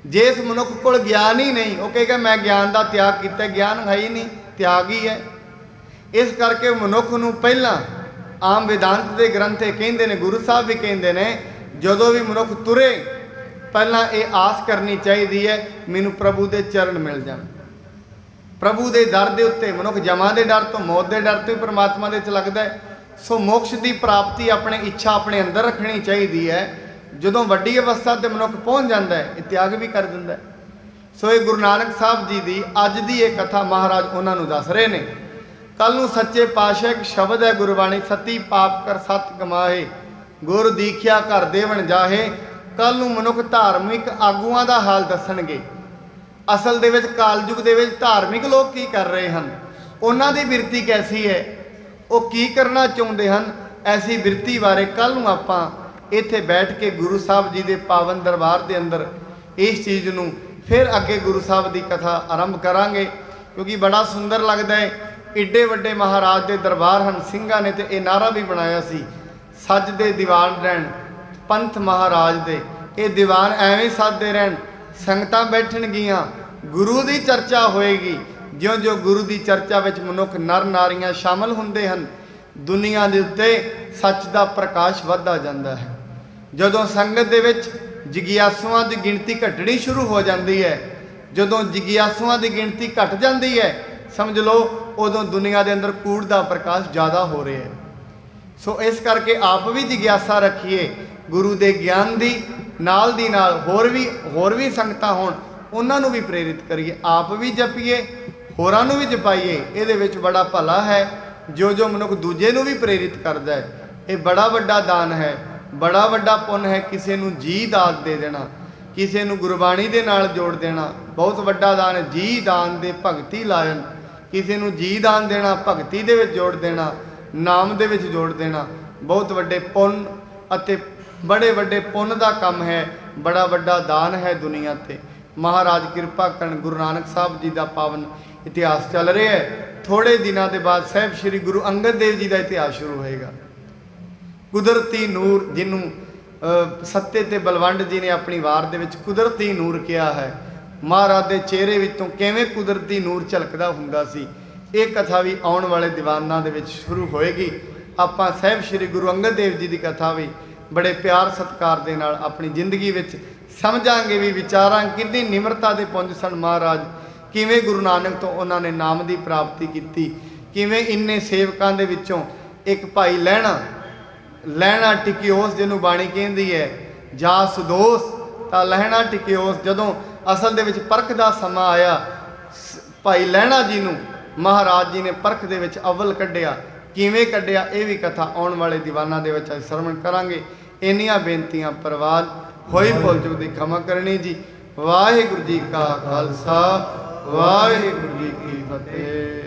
ਜੇ ਇਸ ਮਨੁੱਖ ਕੋਲ ਗਿਆਨ ਹੀ ਨਹੀਂ, ਉਹ ਕਹੇਗਾ ਮੈਂ ਗਿਆਨ ਦਾ ਤਿਆਗ ਕੀਤਾ, ਗਿਆਨ ਹੈ ਹੀ ਨਹੀਂ, ਤਿਆਗ ਹੀ ਹੈ। ਇਸ ਕਰਕੇ ਮਨੁੱਖ ਨੂੰ ਪਹਿਲਾਂ ਆਮ ਵਿਦਾਂਤ ਦੇ ਗ੍ਰੰਥ ਇਹ ਕਹਿੰਦੇ ਨੇ, ਗੁਰੂ ਸਾਹਿਬ ਵੀ ਕਹਿੰਦੇ ਨੇ, ਜਦੋਂ ਵੀ ਮਨੁੱਖ ਤੁਰੇ ਪਹਿਲਾਂ ਇਹ ਆਸ ਕਰਨੀ ਚਾਹੀਦੀ ਹੈ ਮੈਨੂੰ ਪ੍ਰਭੂ ਦੇ ਚਰਨ ਮਿਲ ਜਾਣ। ਪ੍ਰਭੂ ਦੇ ਦਰ ਦੇ ਉੱਤੇ ਮਨੁੱਖ ਜਮਾਂ ਦੇ ਡਰ ਤੋਂ, ਮੌਤ ਦੇ ਡਰ ਤੋਂ ਹੀ ਪਰਮਾਤਮਾ ਦੇ 'ਚ ਲੱਗਦਾ ਹੈ। ਸੋ ਮੋਕਸ਼ ਦੀ ਪ੍ਰਾਪਤੀ ਆਪਣੀ ਇੱਛਾ ਆਪਣੇ ਅੰਦਰ ਰੱਖਣੀ ਚਾਹੀਦੀ ਹੈ। ਜਦੋਂ ਵੱਡੀ ਅਵਸਥਾ 'ਤੇ ਮਨੁੱਖ ਪਹੁੰਚ ਜਾਂਦਾ ਹੈ, ਇਹ ਤਿਆਗ ਵੀ ਕਰ ਦਿੰਦਾ ਹੈ। ਸੋ ਇਹ ਗੁਰੂ ਨਾਨਕ ਸਾਹਿਬ ਜੀ ਦੀ ਅੱਜ ਦੀ ਇਹ ਕਥਾ ਮਹਾਰਾਜ ਉਹਨਾਂ ਨੂੰ ਦੱਸ ਰਹੇ ਨੇ। ਕੱਲ ਨੂੰ ਸੱਚੇ ਪਾਤਸ਼ਾਹ ਇੱਕ ਸ਼ਬਦ ਹੈ ਗੁਰਬਾਣੀ, ਸਤੀ ਪਾਪ ਕਰ ਸਤ ਕਮਾਏ, ਗੁਰ ਦੀਖਿਆ ਘਰ ਦੇਵਣ ਜਾਹੇ। ਕੱਲ ਨੂੰ ਮਨੁੱਖ ਧਾਰਮਿਕ ਆਗੂਆਂ ਦਾ ਹਾਲ ਦੱਸਣਗੇ। ਅਸਲ ਦੇ ਵਿੱਚ ਕਾਲਯੁਗ ਦੇ ਵਿੱਚ ਧਾਰਮਿਕ ਲੋਕ ਕੀ ਕਰ ਰਹੇ ਹਨ, ਉਹਨਾਂ ਦੀ ਬਿਰਤੀ ਕੈਸੀ ਹੈ, ਉਹ ਕੀ ਕਰਨਾ ਚਾਹੁੰਦੇ ਹਨ, ਐਸੀ ਬਿਰਤੀ ਬਾਰੇ ਕੱਲ ਨੂੰ ਆਪਾਂ ਇੱਥੇ ਬੈਠ ਕੇ ਗੁਰੂ ਸਾਹਿਬ ਜੀ ਦੇ ਪਾਵਨ ਦਰਬਾਰ ਦੇ ਅੰਦਰ ਇਸ ਚੀਜ਼ ਨੂੰ ਫਿਰ ਅੱਗੇ ਗੁਰੂ ਸਾਹਿਬ ਦੀ ਕਥਾ ਆਰੰਭ ਕਰਾਂਗੇ। ਕਿਉਂਕਿ ਬੜਾ ਸੁੰਦਰ ਲੱਗਦਾ ਹੈ, ਏਡੇ ਵੱਡੇ ਮਹਾਰਾਜ ਦੇ ਦਰਬਾਰ ਹਨ। ਸਿੰਘਾਂ ਨੇ ਤੇ ਇਹ ਨਾਰਾ ਵੀ ਬਣਾਇਆ ਸੀ, ਸੱਜ ਦੇ ਦੀਵਾਨ ਰਹਿਣ ਪੰਥ ਮਹਾਰਾਜ ਦੇ। ਇਹ ਦੀਵਾਨ ਐਵੇਂ ਸੱਜਦੇ ਰਹਿਣ, ਸੰਗਤਾਂ ਬੈਠਣਗੀਆਂ, ਗੁਰੂ ਦੀ ਚਰਚਾ ਹੋਏਗੀ। ਜਿਉਂ-ਜਿਉਂ ਗੁਰੂ ਦੀ ਚਰਚਾ ਵਿੱਚ ਮਨੁੱਖ ਨਰ ਨਾਰੀਆਂ ਸ਼ਾਮਲ ਹੁੰਦੇ ਹਨ, ਦੁਨੀਆ ਦੇ ਉੱਤੇ ਸੱਚ ਦਾ ਪ੍ਰਕਾਸ਼ ਵੱਧਦਾ ਜਾਂਦਾ ਹੈ। ਜਦੋਂ ਸੰਗਤ ਦੇ ਵਿੱਚ ਜਿਗਿਆਸੂਆਂ ਦੀ ਗਿਣਤੀ ਘਟਣੀ ਸ਼ੁਰੂ ਹੋ ਜਾਂਦੀ ਹੈ, ਜਦੋਂ ਜਿਗਿਆਸੂਆਂ ਦੀ ਗਿਣਤੀ ਘਟ ਜਾਂਦੀ ਹੈ, ਸਮਝ ਲਓ ਉਦੋਂ ਦੁਨੀਆ ਦੇ ਅੰਦਰ ਕੂੜ ਦਾ ਪ੍ਰਕਾਸ਼ ਜ਼ਿਆਦਾ ਹੋ ਰਿਹਾ ਹੈ। ਸੋ ਇਸ ਕਰਕੇ ਆਪ ਵੀ ਜਿਗਿਆਸਾ ਰੱਖੀਏ ਗੁਰੂ ਦੇ ਗਿਆਨ ਦੀ, ਨਾਲ ਦੀ ਨਾਲ ਹੋਰ ਵੀ ਸੰਗਤਾਂ ਹੋਣ, ਉਹਨਾਂ ਨੂੰ ਵੀ ਪ੍ਰੇਰਿਤ ਕਰੀਏ, ਆਪ ਵੀ ਜਪੀਏ, ਹੋਰਾਂ ਨੂੰ ਵੀ ਜਪਾਈਏ। ਇਹਦੇ ਵਿੱਚ ਬੜਾ ਭਲਾ ਹੈ। ਜੋ ਮਨੁੱਖ ਦੂਜੇ ਨੂੰ ਵੀ ਪ੍ਰੇਰਿਤ ਕਰਦਾ ਹੈ, ਇਹ ਬੜਾ ਵੱਡਾ ਦਾਨ ਹੈ, ਬੜਾ ਵੱਡਾ ਪੁੰਨ ਹੈ। ਕਿਸੇ ਨੂੰ ਜੀ ਦਾਤ ਦੇ ਦੇਣਾ, ਕਿਸੇ ਨੂੰ ਗੁਰਬਾਣੀ ਦੇ ਨਾਲ ਜੋੜ ਦੇਣਾ, ਬਹੁਤ ਵੱਡਾ ਦਾਨ ਹੈ। ਜੀ ਦਾਨ ਦੇ ਭਗਤੀ ਲਾਇਨ, ਕਿਸੇ ਨੂੰ ਜੀ ਦਾਨ ਦੇਣਾ, ਭਗਤੀ ਦੇ ਵਿੱਚ ਜੋੜ ਦੇਣਾ, ਨਾਮ ਦੇ ਵਿੱਚ ਜੋੜ ਦੇਣਾ, ਬਹੁਤ ਵੱਡੇ ਪੁੰਨ ਅਤੇ ਬੜੇ ਵੱਡੇ ਪੁੰਨ ਦਾ ਕੰਮ ਹੈ, ਬੜਾ ਵੱਡਾ ਦਾਨ ਹੈ ਦੁਨੀਆ 'ਤੇ। ਮਹਾਰਾਜ ਕਿਰਪਾ ਕਰਨ। ਗੁਰੂ ਨਾਨਕ ਸਾਹਿਬ ਜੀ ਦਾ ਪਾਵਨ ਇਤਿਹਾਸ ਚੱਲ ਰਿਹਾ ਹੈ। ਥੋੜੇ ਦਿਨਾਂ ਦੇ ਬਾਅਦ ਸਾਹਿਬ ਸ੍ਰੀ ਗੁਰੂ ਅੰਗਦ ਦੇਵ ਜੀ ਦਾ ਇਤਿਹਾਸ ਸ਼ੁਰੂ ਹੋਏਗਾ। ਕੁਦਰਤੀ ਨੂਰ, ਜਿਹਨੂੰ ਸੱਤੇ ਤੇ ਬਲਵੰਡ ਜੀ ਨੇ ਆਪਣੀ ਵਾਰ ਦੇ ਵਿੱਚ ਕੁਦਰਤੀ ਨੂਰ ਕਿਹਾ ਹੈ। ਮਹਾਰਾਜ ਦੇ ਚਿਹਰੇ ਵਿੱਚੋਂ ਕਿਵੇਂ ਕੁਦਰਤੀ ਨੂਰ ਝਲਕਦਾ ਹੁੰਦਾ ਸੀ, ਇਹ ਕਥਾ ਵੀ ਆਉਣ ਵਾਲੇ ਦੀਵਾਨਾਂ ਦੇ ਵਿੱਚ ਸ਼ੁਰੂ ਹੋਏਗੀ। ਆਪਾਂ ਸਾਹਿਬ ਸ੍ਰੀ ਗੁਰੂ ਅੰਗਦ ਦੇਵ ਜੀ ਦੀ ਕਥਾ ਵੀ ਬੜੇ ਪਿਆਰ ਸਤਿਕਾਰ ਦੇ ਨਾਲ ਆਪਣੀ ਜ਼ਿੰਦਗੀ ਵਿੱਚ ਸਮਝਾਂਗੇ ਵੀ, ਵਿਚਾਰਾਂ ਕਿੰਨੀ ਨਿਮਰਤਾ ਦੇ ਪੁੰਜ ਸਨ ਮਹਾਰਾਜ, ਕਿਵੇਂ ਗੁਰੂ ਨਾਨਕ ਤੋਂ ਉਹਨਾਂ ਨੇ ਨਾਮ ਦੀ ਪ੍ਰਾਪਤੀ ਕੀਤੀ, ਕਿਵੇਂ ਇੰਨੇ ਸੇਵਕਾਂ ਦੇ ਵਿੱਚੋਂ ਇੱਕ ਭਾਈ ਲਹਿਣਾ ਟਿਕਿਓਸ, ਜਿਹਨੂੰ ਬਾਣੀ ਕਹਿੰਦੀ ਹੈ ਜਾ ਸੁਦੋਸ ਤਾਂ ਲਹਿਣਾ ਟਿਕਿਓਸ, ਜਦੋਂ ਅਸਲ ਦੇ ਵਿੱਚ ਪਰਖ ਦਾ ਸਮਾਂ ਆਇਆ, ਭਾਈ ਲਹਿਣਾ ਜੀ ਨੂੰ ਮਹਾਰਾਜ ਜੀ ਨੇ ਪਰਖ ਦੇ ਵਿੱਚ ਅਵਲ ਕੱਢਿਆ। ਕਿਵੇਂ ਕੱਢਿਆ ਇਹ ਵੀ ਕਥਾ ਆਉਣ ਵਾਲੇ ਦੀਵਾਨਾਂ ਦੇ ਵਿੱਚ ਅਸੀਂ ਸਰਵਣ ਕਰਾਂਗੇ। ਇੰਨੀਆਂ ਬੇਨਤੀਆਂ ਪ੍ਰਵਾਨ ਹੋਈ ਭੁੱਲ ਚੁੱਕ ਦੀ ਖਮਾ ਕਰਨੀ ਜੀ। ਵਾਹਿਗੁਰੂ ਜੀ ਕਾ ਖਾਲਸਾ, ਵਾਹਿਗੁਰੂ ਜੀ ਕੀ ਫਤਿਹ।